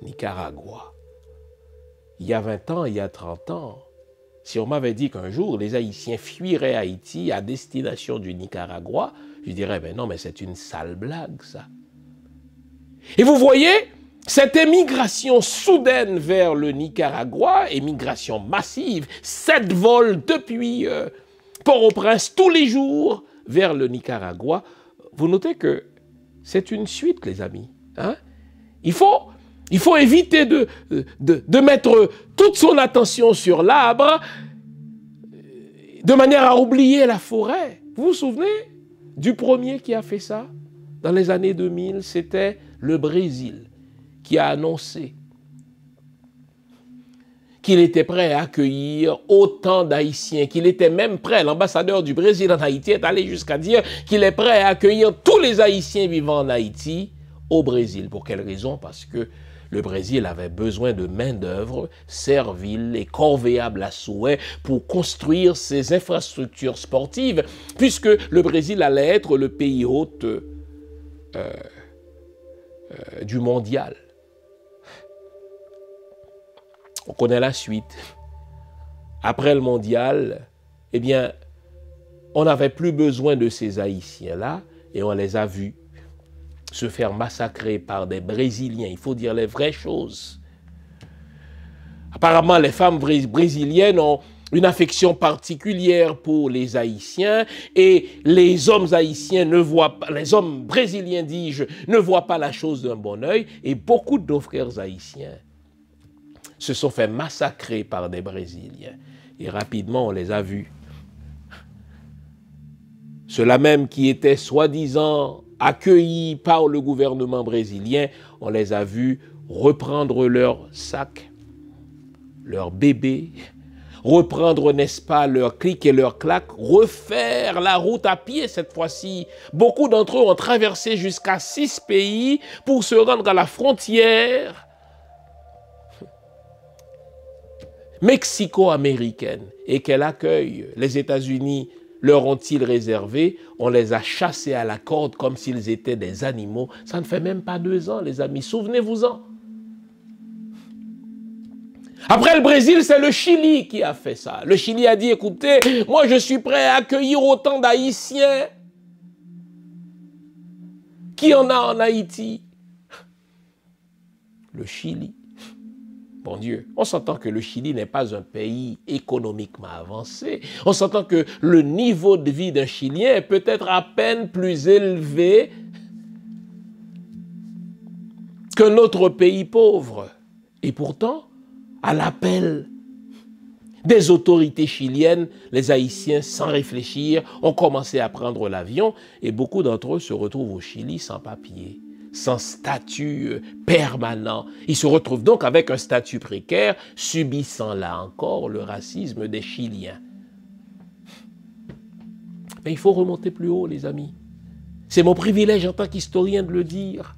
Nicaragua. Il y a 20 ans, il y a 30 ans, si on m'avait dit qu'un jour les Haïtiens fuiraient Haïti à destination du Nicaragua, je dirais, mais non, mais c'est une sale blague, ça. Et vous voyez, cette émigration soudaine vers le Nicaragua, émigration massive, 7 vols depuis Port-au-Prince tous les jours vers le Nicaragua, vous notez que c'est une suite, les amis. Hein? Il faut éviter de mettre toute son attention sur l'arbre de manière à oublier la forêt. Vous vous souvenez du premier qui a fait ça? Dans les années 2000, c'était le Brésil qui a annoncé qu'il était prêt à accueillir autant d'Haïtiens, qu'il était même prêt, l'ambassadeur du Brésil en Haïti est allé jusqu'à dire qu'il est prêt à accueillir tous les Haïtiens vivant en Haïti au Brésil. Pour quelle raison? Parce que le Brésil avait besoin de main-d'œuvre servile et corvéable à souhait pour construire ses infrastructures sportives, puisque le Brésil allait être le pays hôte du mondial. On connaît la suite. Après le mondial, eh bien, on n'avait plus besoin de ces Haïtiens-là et on les a vus se faire massacrer par des Brésiliens. Il faut dire les vraies choses. Apparemment, les femmes brésiliennes ont une affection particulière pour les Haïtiens et les hommes haïtiens ne voient pas, les hommes brésiliens, dis-je, ne voient pas la chose d'un bon œil et beaucoup de nos frères haïtiens se sont fait massacrer par des Brésiliens. Et rapidement, on les a vus. Ceux-là même qui étaient soi-disant accueillis par le gouvernement brésilien, on les a vus reprendre leurs sacs, leurs bébés, reprendre, n'est-ce pas, leurs clics et leurs claques, refaire la route à pied cette fois-ci. Beaucoup d'entre eux ont traversé jusqu'à 6 pays pour se rendre à la frontière mexico-américaine et quel accueil les États-Unis leur ont-ils réservé? On les a chassés à la corde comme s'ils étaient des animaux. Ça ne fait même pas 2 ans, les amis. Souvenez-vous-en. Après le Brésil, c'est le Chili qui a fait ça. Le Chili a dit, écoutez, moi je suis prêt à accueillir autant d'Haïtiens qu'il y en a en Haïti. Le Chili. Bon Dieu, on s'entend que le Chili n'est pas un pays économiquement avancé. On s'entend que le niveau de vie d'un Chilien est peut-être à peine plus élevé que notre pays pauvre. Et pourtant, à l'appel des autorités chiliennes, les Haïtiens, sans réfléchir, ont commencé à prendre l'avion et beaucoup d'entre eux se retrouvent au Chili sans papier, sans statut permanent. Ils se retrouvent donc avec un statut précaire, subissant là encore le racisme des Chiliens. Mais il faut remonter plus haut, les amis. C'est mon privilège en tant qu'historien de le dire.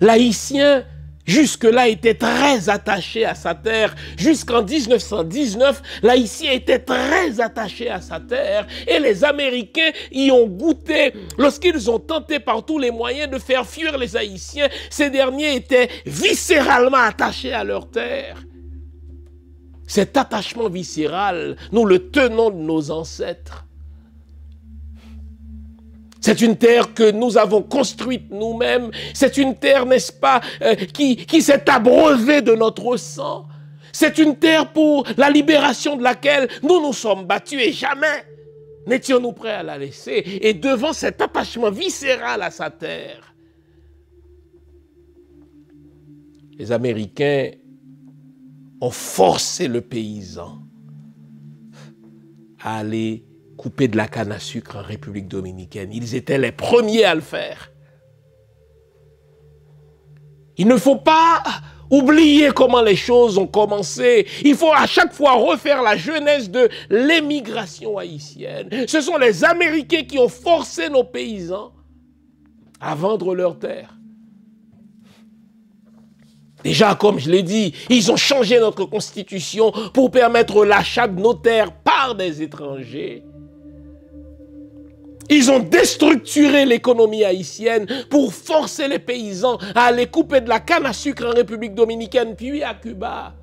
L'Haïtien, jusque-là, était très attaché à sa terre. Jusqu'en 1919, l'Haïtien était très attaché à sa terre. Et les Américains y ont goûté. Lorsqu'ils ont tenté par tous les moyens de faire fuir les Haïtiens, ces derniers étaient viscéralement attachés à leur terre. Cet attachement viscéral, nous le tenons de nos ancêtres. C'est une terre que nous avons construite nous-mêmes. C'est une terre, n'est-ce pas, qui s'est abreuvée de notre sang. C'est une terre pour la libération de laquelle nous nous sommes battus et jamais n'étions-nous prêts à la laisser. Et devant cet attachement viscéral à sa terre, les Américains ont forcé le paysan à aller couper de la canne à sucre en République dominicaine. Ils étaient les premiers à le faire. Il ne faut pas oublier comment les choses ont commencé. Il faut à chaque fois refaire la genèse de l'émigration haïtienne. Ce sont les Américains qui ont forcé nos paysans à vendre leurs terres. Déjà, comme je l'ai dit, ils ont changé notre constitution pour permettre l'achat de nos terres par des étrangers. Ils ont déstructuré l'économie haïtienne pour forcer les paysans à aller couper de la canne à sucre en République dominicaine, puis à Cuba.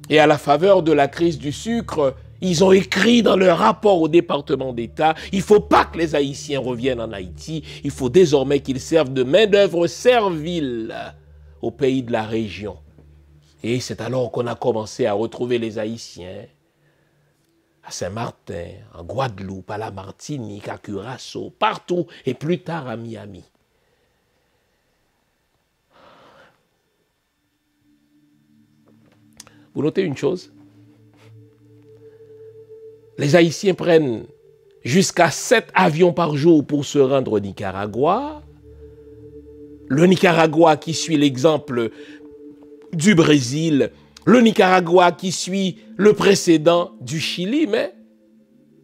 Et à la faveur de la crise du sucre, ils ont écrit dans leur rapport au département d'État, il ne faut pas que les Haïtiens reviennent en Haïti, il faut désormais qu'ils servent de main-d'œuvre servile au pays de la région. Et c'est alors qu'on a commencé à retrouver les Haïtiens à Saint-Martin, en Guadeloupe, à la Martinique, à Curaçao, partout, et plus tard à Miami. Vous notez une chose? Les Haïtiens prennent jusqu'à 7 avions par jour pour se rendre au Nicaragua. Le Nicaragua qui suit l'exemple du Brésil, le Nicaragua qui suit le précédent du Chili, mais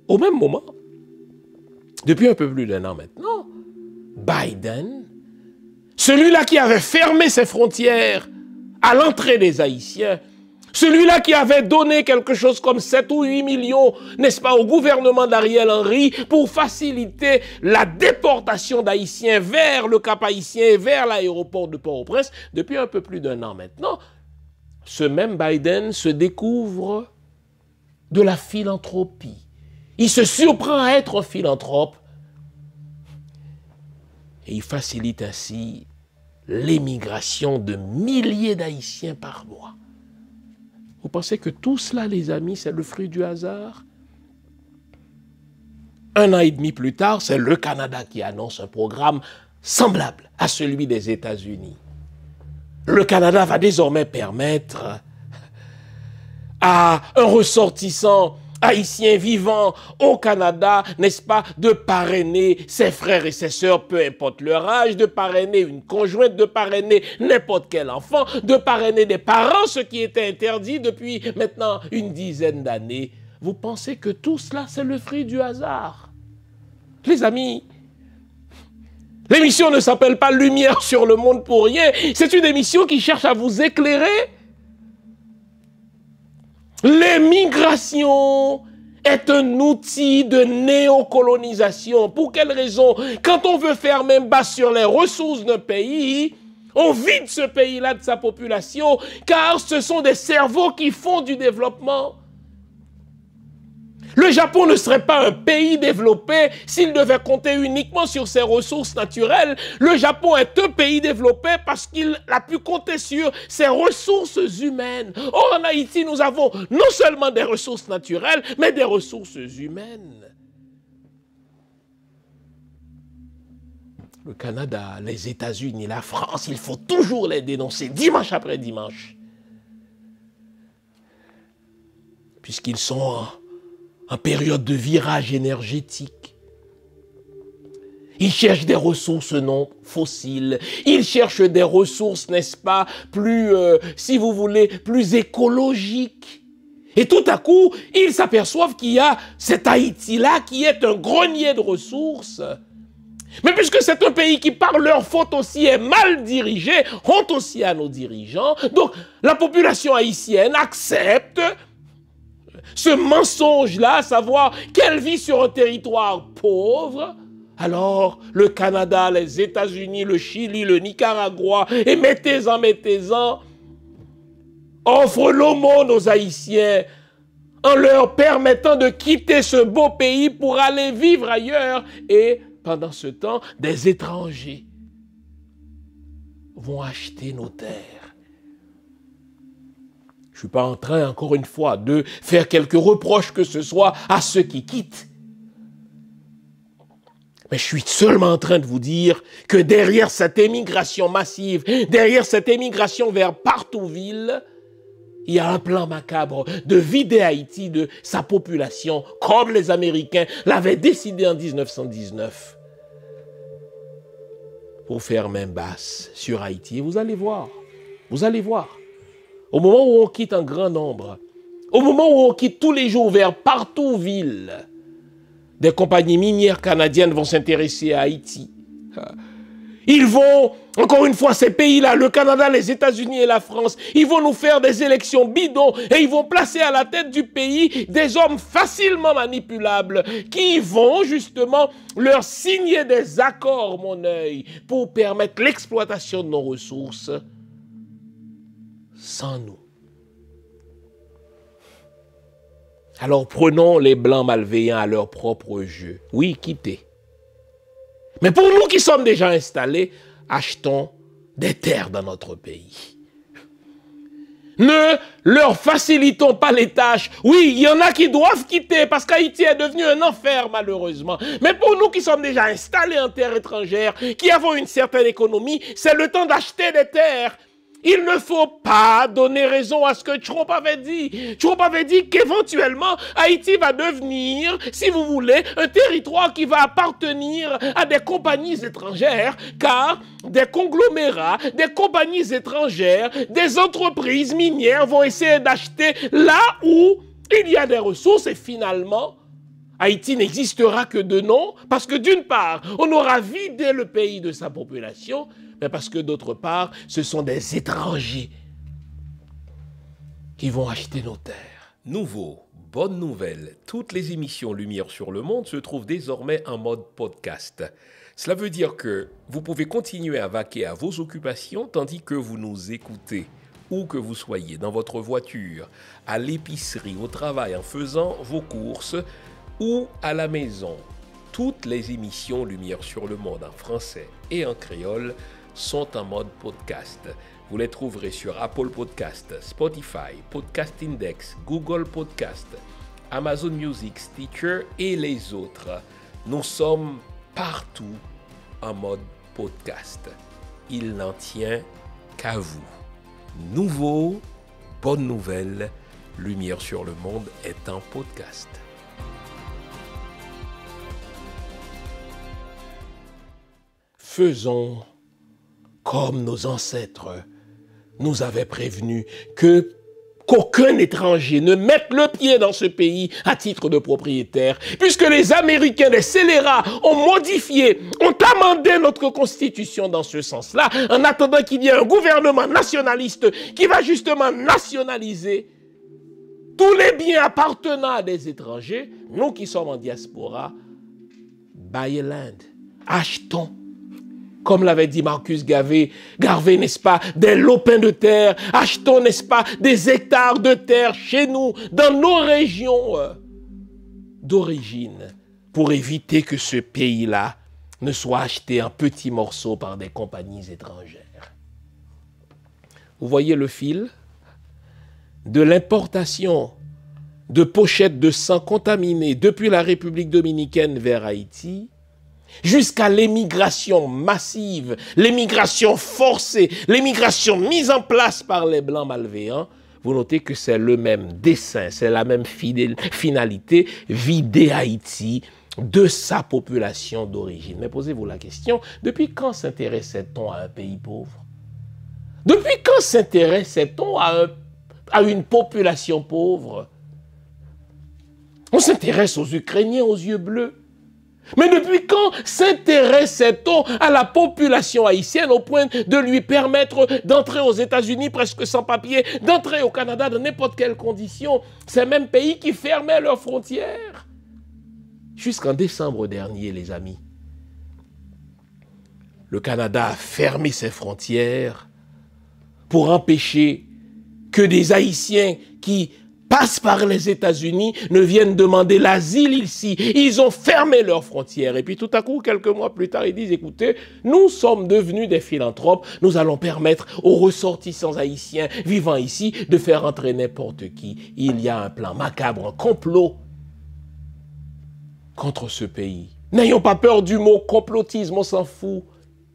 au même moment, depuis un peu plus d'1 an maintenant, Biden, celui-là qui avait fermé ses frontières à l'entrée des Haïtiens, celui-là qui avait donné quelque chose comme 7 ou 8 millions, n'est-ce pas, au gouvernement d'Ariel Henry pour faciliter la déportation d'Haïtiens vers le Cap Haïtien et vers l'aéroport de Port-au-Prince, depuis un peu plus d'1 an maintenant, ce même Biden se découvre de la philanthropie. Il se surprend à être un philanthrope et il facilite ainsi l'émigration de milliers d'Haïtiens par mois. Vous pensez que tout cela, les amis, c'est le fruit du hasard? 1 an et demi plus tard, c'est le Canada qui annonce un programme semblable à celui des États-Unis. Le Canada va désormais permettre à un ressortissant haïtien vivant au Canada, n'est-ce pas, de parrainer ses frères et ses sœurs, peu importe leur âge, de parrainer une conjointe, de parrainer n'importe quel enfant, de parrainer des parents, ce qui était interdit depuis maintenant une dizaine d'années. Vous pensez que tout cela, c'est le fruit du hasard? Les amis, l'émission ne s'appelle pas Lumière sur le monde pour rien. C'est une émission qui cherche à vous éclairer. L'émigration est un outil de néocolonisation. Pour quelle raison? Quand on veut faire main basse sur les ressources d'un pays, on vide ce pays-là de sa population, car ce sont des cerveaux qui font du développement. Le Japon ne serait pas un pays développé s'il devait compter uniquement sur ses ressources naturelles. Le Japon est un pays développé parce qu'il a pu compter sur ses ressources humaines. Or, en Haïti, nous avons non seulement des ressources naturelles, mais des ressources humaines. Le Canada, les États-Unis, la France, il faut toujours les dénoncer, dimanche après dimanche. Puisqu'ils sont en période de virage énergétique. Ils cherchent des ressources non fossiles. Ils cherchent des ressources, n'est-ce pas, plus, si vous voulez, plus écologiques. Et tout à coup, ils s'aperçoivent qu'il y a cet Haïti-là qui est un grenier de ressources. Mais puisque c'est un pays qui, par leur faute aussi, est mal dirigé, honte aussi à nos dirigeants, donc la population haïtienne accepte ce mensonge-là, à savoir qu'elle vit sur un territoire pauvre. Alors, le Canada, les États-Unis, le Chili, le Nicaragua, et mettez-en, offrent l'aumône aux Haïtiens en leur permettant de quitter ce beau pays pour aller vivre ailleurs. Et pendant ce temps, des étrangers vont acheter nos terres. Je ne suis pas en train, encore une fois, de faire quelques reproches que ce soit à ceux qui quittent. Mais je suis seulement en train de vous dire que derrière cette émigration massive, derrière cette émigration vers Partouville, il y a un plan macabre de vider Haïti de sa population, comme les Américains l'avaient décidé en 1919, pour faire main basse sur Haïti. Et vous allez voir, au moment où on quitte en grand nombre, au moment où on quitte tous les jours vers Partouville, des compagnies minières canadiennes vont s'intéresser à Haïti. Ils vont, encore une fois, ces pays-là, le Canada, les États-Unis et la France, ils vont nous faire des élections bidons et ils vont placer à la tête du pays des hommes facilement manipulables qui vont justement leur signer des accords, mon œil, pour permettre l'exploitation de nos ressources sans nous. Alors prenons les Blancs malveillants à leur propre jeu. Oui, quittez. Mais pour nous qui sommes déjà installés, achetons des terres dans notre pays. Ne leur facilitons pas les tâches. Oui, il y en a qui doivent quitter parce qu'Haïti est devenu un enfer malheureusement. Mais pour nous qui sommes déjà installés en terre étrangère, qui avons une certaine économie, c'est le temps d'acheter des terres. Il ne faut pas donner raison à ce que Trump avait dit. Trump avait dit qu'éventuellement, Haïti va devenir, si vous voulez, un territoire qui va appartenir à des compagnies étrangères, car des conglomérats, des compagnies étrangères, des entreprises minières vont essayer d'acheter là où il y a des ressources et finalement, Haïti n'existera que de nom parce que d'une part, on aura vidé le pays de sa population, mais parce que d'autre part, ce sont des étrangers qui vont acheter nos terres. Nouveau, bonne nouvelle, toutes les émissions Lumière sur le Monde se trouvent désormais en mode podcast. Cela veut dire que vous pouvez continuer à vaquer à vos occupations tandis que vous nous écoutez. Où que vous soyez, dans votre voiture, à l'épicerie, au travail, en faisant vos courses ou à la maison. Toutes les émissions Lumière sur le Monde en français et en créole sont en mode podcast. Vous les trouverez sur Apple Podcast, Spotify, Podcast Index, Google Podcast, Amazon Music, Stitcher et les autres. Nous sommes partout en mode podcast. Il n'en tient qu'à vous. Nouveau, bonne nouvelle, Lumière sur le Monde est en podcast. Faisons comme nos ancêtres nous avaient prévenu qu'aucun étranger ne mette le pied dans ce pays à titre de propriétaire, puisque les Américains, les scélérats, ont modifié, ont amendé notre constitution dans ce sens-là, en attendant qu'il y ait un gouvernement nationaliste qui va justement nationaliser tous les biens appartenant à des étrangers. Nous qui sommes en diaspora, buy a land, achetons. Comme l'avait dit Marcus Garvey, n'est-ce pas, des lopins de terre, achetons, n'est-ce pas, des hectares de terre chez nous, dans nos régions d'origine, pour éviter que ce pays-là ne soit acheté en petits morceaux par des compagnies étrangères. Vous voyez le fil de l'importation de pochettes de sang contaminées depuis la République dominicaine vers Haïti, jusqu'à l'émigration massive, l'émigration forcée, l'émigration mise en place par les Blancs malveillants. Vous notez que c'est le même dessein, c'est la même finalité, vider Haïti de sa population d'origine. Mais posez-vous la question, depuis quand s'intéressait-on à un pays pauvre? Depuis quand s'intéressait-on à une population pauvre? On s'intéresse aux Ukrainiens aux yeux bleus. Mais depuis quand s'intéresse-t-on à la population haïtienne au point de lui permettre d'entrer aux États-Unis presque sans papier, d'entrer au Canada dans n'importe quelle condition? Ces mêmes pays qui fermaient leurs frontières. Jusqu'en décembre dernier, les amis, le Canada a fermé ses frontières pour empêcher que des Haïtiens qui passent par les États-Unis ne viennent demander l'asile ici. Ils ont fermé leurs frontières. Et puis tout à coup, quelques mois plus tard, ils disent, écoutez, nous sommes devenus des philanthropes. Nous allons permettre aux ressortissants haïtiens vivant ici de faire entrer n'importe qui. Il y a un plan macabre, un complot contre ce pays. N'ayons pas peur du mot complotisme, on s'en fout.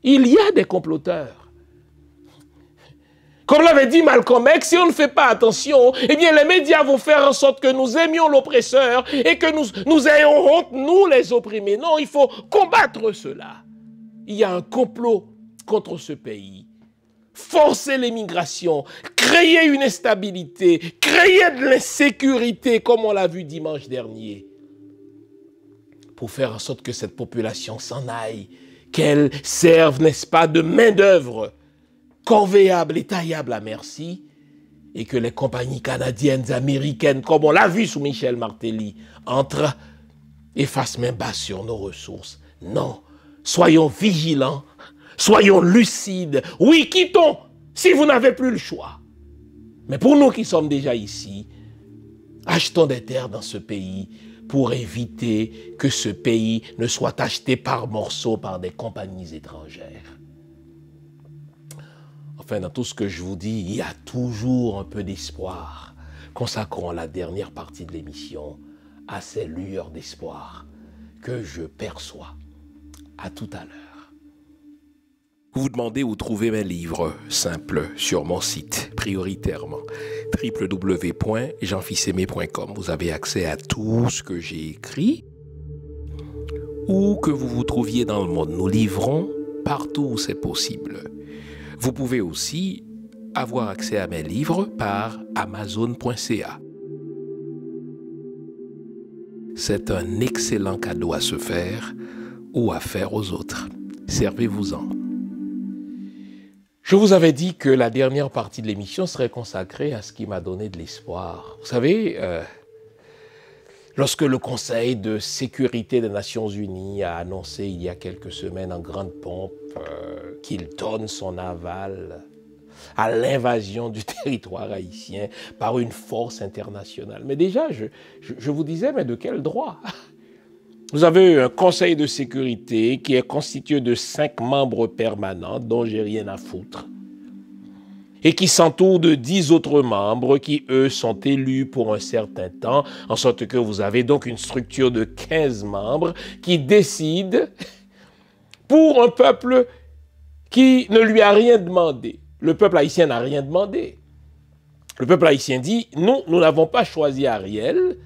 Il y a des comploteurs. Comme l'avait dit Malcolm X, si on ne fait pas attention, eh bien les médias vont faire en sorte que nous aimions l'oppresseur et que nous ayons honte, nous les opprimés. Non, il faut combattre cela. Il y a un complot contre ce pays. Forcer l'immigration, créer une instabilité, créer de l'insécurité, comme on l'a vu dimanche dernier, pour faire en sorte que cette population s'en aille, qu'elle serve, n'est-ce pas, de main-d'œuvre corvéable et taillable à merci, et que les compagnies canadiennes, américaines, comme on l'a vu sous Michel Martelly, entrent et fassent main basse sur nos ressources. Non, soyons vigilants, soyons lucides. Oui, quittons, si vous n'avez plus le choix. Mais pour nous qui sommes déjà ici, achetons des terres dans ce pays pour éviter que ce pays ne soit acheté par morceaux par des compagnies étrangères. Enfin, dans tout ce que je vous dis, il y a toujours un peu d'espoir. Consacrons la dernière partie de l'émission à ces lueurs d'espoir que je perçois. À tout à l'heure. Vous vous demandez où trouver mes livres? Simple, sur mon site, prioritairement, www.jeanfils-aimé.com. Vous avez accès à tout ce que j'ai écrit. Où que vous vous trouviez dans le monde, nous livrons partout où c'est possible. Vous pouvez aussi avoir accès à mes livres par Amazon.ca. C'est un excellent cadeau à se faire ou à faire aux autres. Servez-vous-en. Je vous avais dit que la dernière partie de l'émission serait consacrée à ce qui m'a donné de l'espoir. Vous savez, lorsque le Conseil de sécurité des Nations Unies a annoncé il y a quelques semaines en grande pompe qu'il donne son aval à l'invasion du territoire haïtien par une force internationale. Mais déjà, je vous disais, mais de quel droit? Vous avez un Conseil de sécurité qui est constitué de 5 membres permanents dont j'ai rien à foutre et qui s'entoure de 10 autres membres qui, eux, sont élus pour un certain temps, en sorte que vous avez donc une structure de 15 membres qui décident pour un peuple qui ne lui a rien demandé. Le peuple haïtien n'a rien demandé. Le peuple haïtien dit, nous n'avons pas choisi Ariel,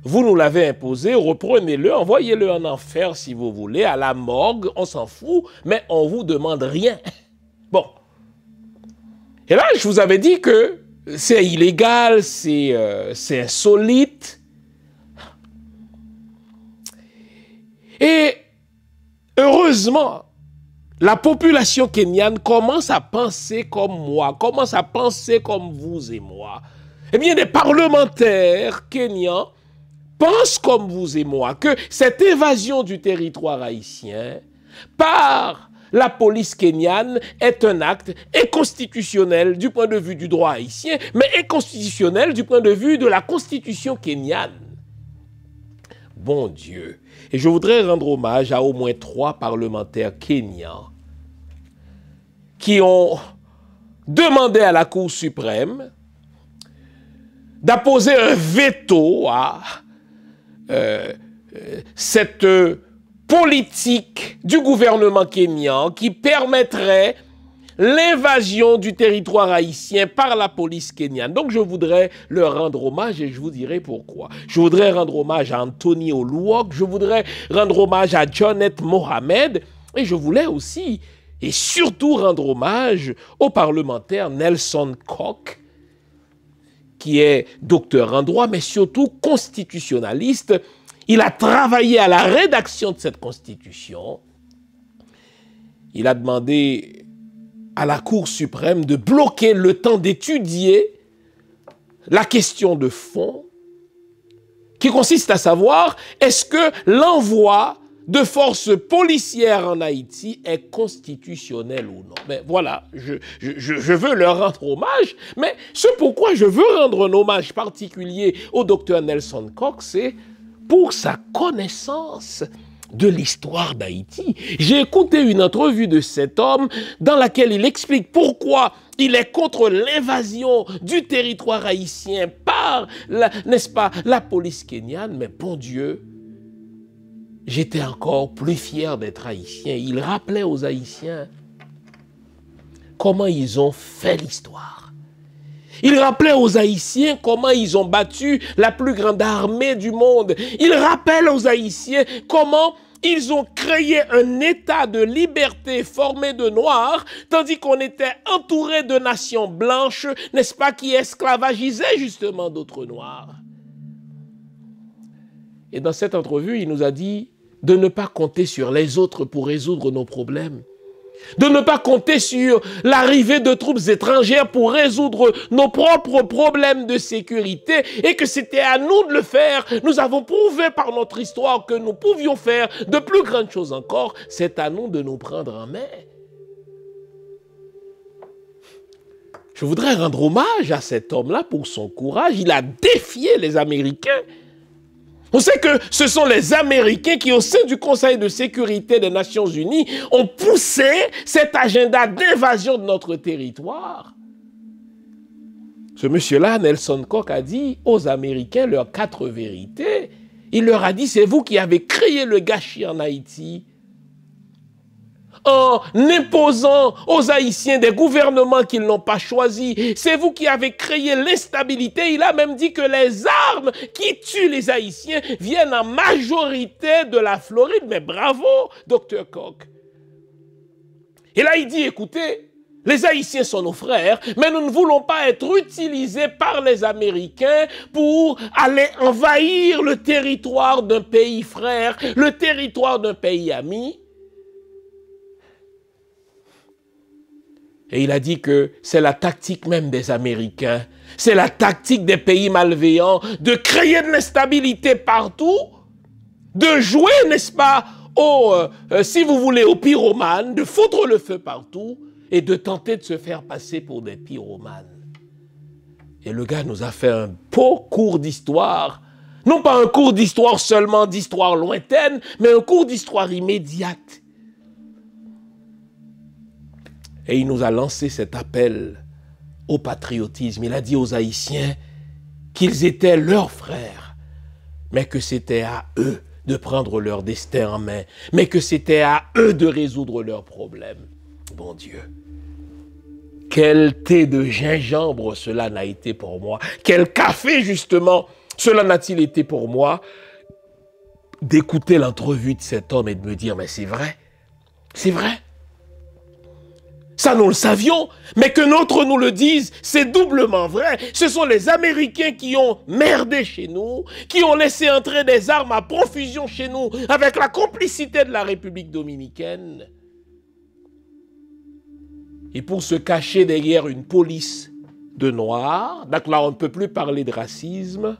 vous nous l'avez imposé, reprenez-le, envoyez-le en enfer si vous voulez, à la morgue, on s'en fout, mais on ne vous demande rien. Bon. Et là, je vous avais dit que c'est illégal, c'est insolite. Et heureusement, la population kenyane commence à penser comme moi, commence à penser comme vous et moi. Eh bien, des parlementaires kenyans pensent comme vous et moi que cette évasion du territoire haïtien par la police kenyane est un acte inconstitutionnel du point de vue du droit haïtien, mais inconstitutionnel du point de vue de la constitution kenyane. Bon Dieu. Et je voudrais rendre hommage à au moins 3 parlementaires kenyans qui ont demandé à la Cour suprême d'apposer un veto à cette politique du gouvernement kényan qui permettrait l'invasion du territoire haïtien par la police kenyane. Donc je voudrais leur rendre hommage et je vous dirai pourquoi. Je voudrais rendre hommage à Anthony Oluok, je voudrais rendre hommage à Jonet Mohamed et je voulais aussi et surtout rendre hommage au parlementaire Nelson Koch qui est docteur en droit, mais surtout constitutionnaliste. Il a travaillé à la rédaction de cette constitution. Il a demandé à la Cour suprême de bloquer le temps d'étudier la question de fond, qui consiste à savoir, est-ce que l'envoi de forces policières en Haïti est constitutionnel ou non? Mais voilà, je veux leur rendre hommage, mais ce pourquoi je veux rendre un hommage particulier au docteur Nelson Cox, c'est pour sa connaissance de l'histoire d'Haïti. J'ai écouté une entrevue de cet homme dans laquelle il explique pourquoi il est contre l'invasion du territoire haïtien par, n'est-ce pas, la police kenyane. Mais bon Dieu, j'étais encore plus fier d'être haïtien. Il rappelait aux Haïtiens comment ils ont fait l'histoire. Il rappelait aux Haïtiens comment ils ont battu la plus grande armée du monde. Il rappelle aux Haïtiens comment ils ont créé un état de liberté formé de Noirs, tandis qu'on était entouré de nations blanches, n'est-ce pas, qui esclavagisaient justement d'autres Noirs. Et dans cette entrevue, il nous a dit de ne pas compter sur les autres pour résoudre nos problèmes, de ne pas compter sur l'arrivée de troupes étrangères pour résoudre nos propres problèmes de sécurité, et que c'était à nous de le faire. Nous avons prouvé par notre histoire que nous pouvions faire de plus grandes choses encore. C'est à nous de nous prendre en main. Je voudrais rendre hommage à cet homme-là pour son courage. Il a défié les Américains. On sait que ce sont les Américains qui, au sein du Conseil de sécurité des Nations Unies, ont poussé cet agenda d'invasion de notre territoire. Ce monsieur-là, Nelson Cox, a dit aux Américains leurs 4 vérités. Il leur a dit, c'est vous qui avez créé le gâchis en Haïti, en imposant aux Haïtiens des gouvernements qu'ils n'ont pas choisis. C'est vous qui avez créé l'instabilité. Il a même dit que les armes qui tuent les Haïtiens viennent en majorité de la Floride. Mais bravo, Dr. Cox. Et là, il dit, écoutez, les Haïtiens sont nos frères, mais nous ne voulons pas être utilisés par les Américains pour aller envahir le territoire d'un pays frère, le territoire d'un pays ami. Et il a dit que c'est la tactique même des Américains, c'est la tactique des pays malveillants de créer de l'instabilité partout, de jouer, n'est-ce pas, si vous voulez, aux pyromanes, de foutre le feu partout et de tenter de se faire passer pour des pyromanes. Et le gars nous a fait un beau cours d'histoire, non pas un cours d'histoire seulement d'histoire lointaine, mais un cours d'histoire immédiate. Et il nous a lancé cet appel au patriotisme. Il a dit aux Haïtiens qu'ils étaient leurs frères, mais que c'était à eux de prendre leur destin en main, mais que c'était à eux de résoudre leurs problèmes. Bon Dieu, quel thé de gingembre cela n'a été pour moi, quel café justement cela n'a-t-il été pour moi, d'écouter l'entrevue de cet homme et de me dire, mais c'est vrai, c'est vrai. Ça, nous le savions, mais que d'autres nous le disent, c'est doublement vrai. Ce sont les Américains qui ont merdé chez nous, qui ont laissé entrer des armes à profusion chez nous, avec la complicité de la République dominicaine. Et pour se cacher derrière une police de Noirs, donc là on ne peut plus parler de racisme,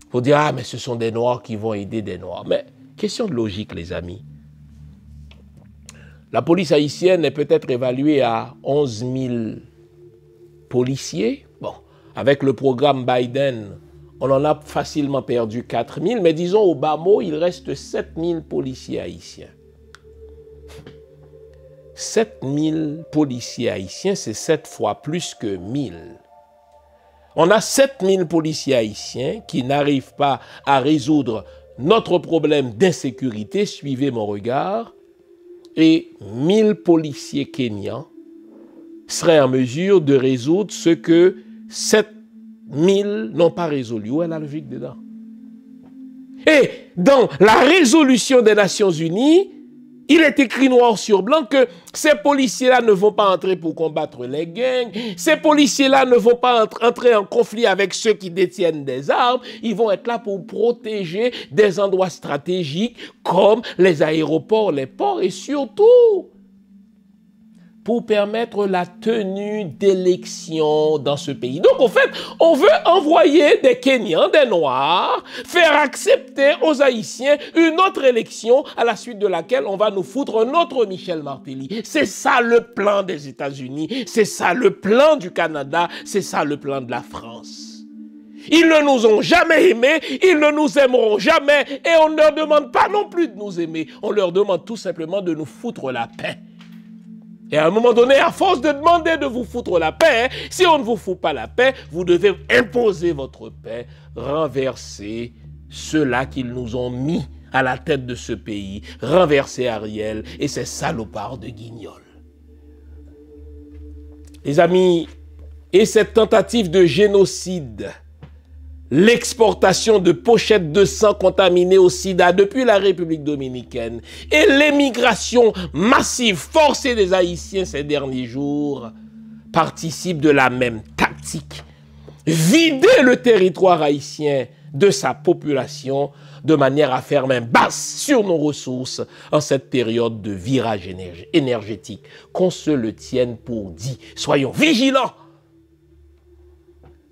il faut dire, ah mais ce sont des Noirs qui vont aider des Noirs. Mais question de logique les amis. La police haïtienne est peut-être évaluée à 11 000 policiers. Bon, avec le programme Biden, on en a facilement perdu 4 000, mais disons au bas mot, il reste 7 000 policiers haïtiens. 7 000 policiers haïtiens, c'est 7 fois plus que 1000. On a 7 000 policiers haïtiens qui n'arrivent pas à résoudre notre problème d'insécurité, suivez mon regard, et 1000 policiers kenyans seraient en mesure de résoudre ce que 7000 n'ont pas résolu. Où est la logique dedans? Et dans la résolution des Nations Unies, Il est écrit noir sur blanc que ces policiers-là ne vont pas entrer pour combattre les gangs. Ces policiers-là ne vont pas entrer en conflit avec ceux qui détiennent des armes. Ils vont être là pour protéger des endroits stratégiques comme les aéroports, les ports et surtout pour permettre la tenue d'élections dans ce pays. Donc, en fait, on veut envoyer des Kenyans, des Noirs, faire accepter aux Haïtiens une autre élection à la suite de laquelle on va nous foutre notre Michel Martelly. C'est ça le plan des États-Unis, c'est ça le plan du Canada, c'est ça le plan de la France. Ils ne nous ont jamais aimés, ils ne nous aimeront jamais et on ne leur demande pas non plus de nous aimer. On leur demande tout simplement de nous foutre la paix. Et à un moment donné, à force de demander de vous foutre la paix, si on ne vous fout pas la paix, vous devez imposer votre paix, renverser ceux-là qu'ils nous ont mis à la tête de ce pays, renverser Ariel et ces salopards de guignols. Les amis, et cette tentative de génocide, l'exportation de pochettes de sang contaminées au sida depuis la République dominicaine et l'émigration massive forcée des Haïtiens ces derniers jours participent de la même tactique. Vider le territoire haïtien de sa population de manière à faire main basse sur nos ressources en cette période de virage énergétique. Qu'on se le tienne pour dit. Soyons vigilants.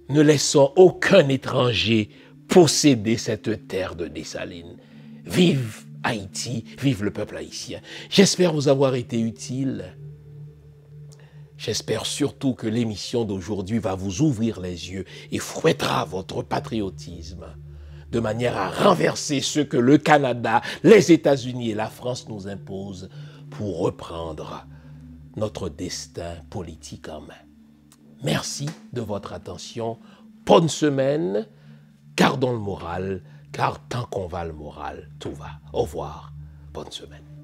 Ne laissons aucun étranger posséder cette terre de Dessalines. Vive Haïti, vive le peuple haïtien. J'espère vous avoir été utile. J'espère surtout que l'émission d'aujourd'hui va vous ouvrir les yeux et fouettera votre patriotisme de manière à renverser ce que le Canada, les États-Unis et la France nous imposent pour reprendre notre destin politique en main. Merci de votre attention. Bonne semaine. Gardons le moral, car tant qu'on va le moral, tout va. Au revoir. Bonne semaine.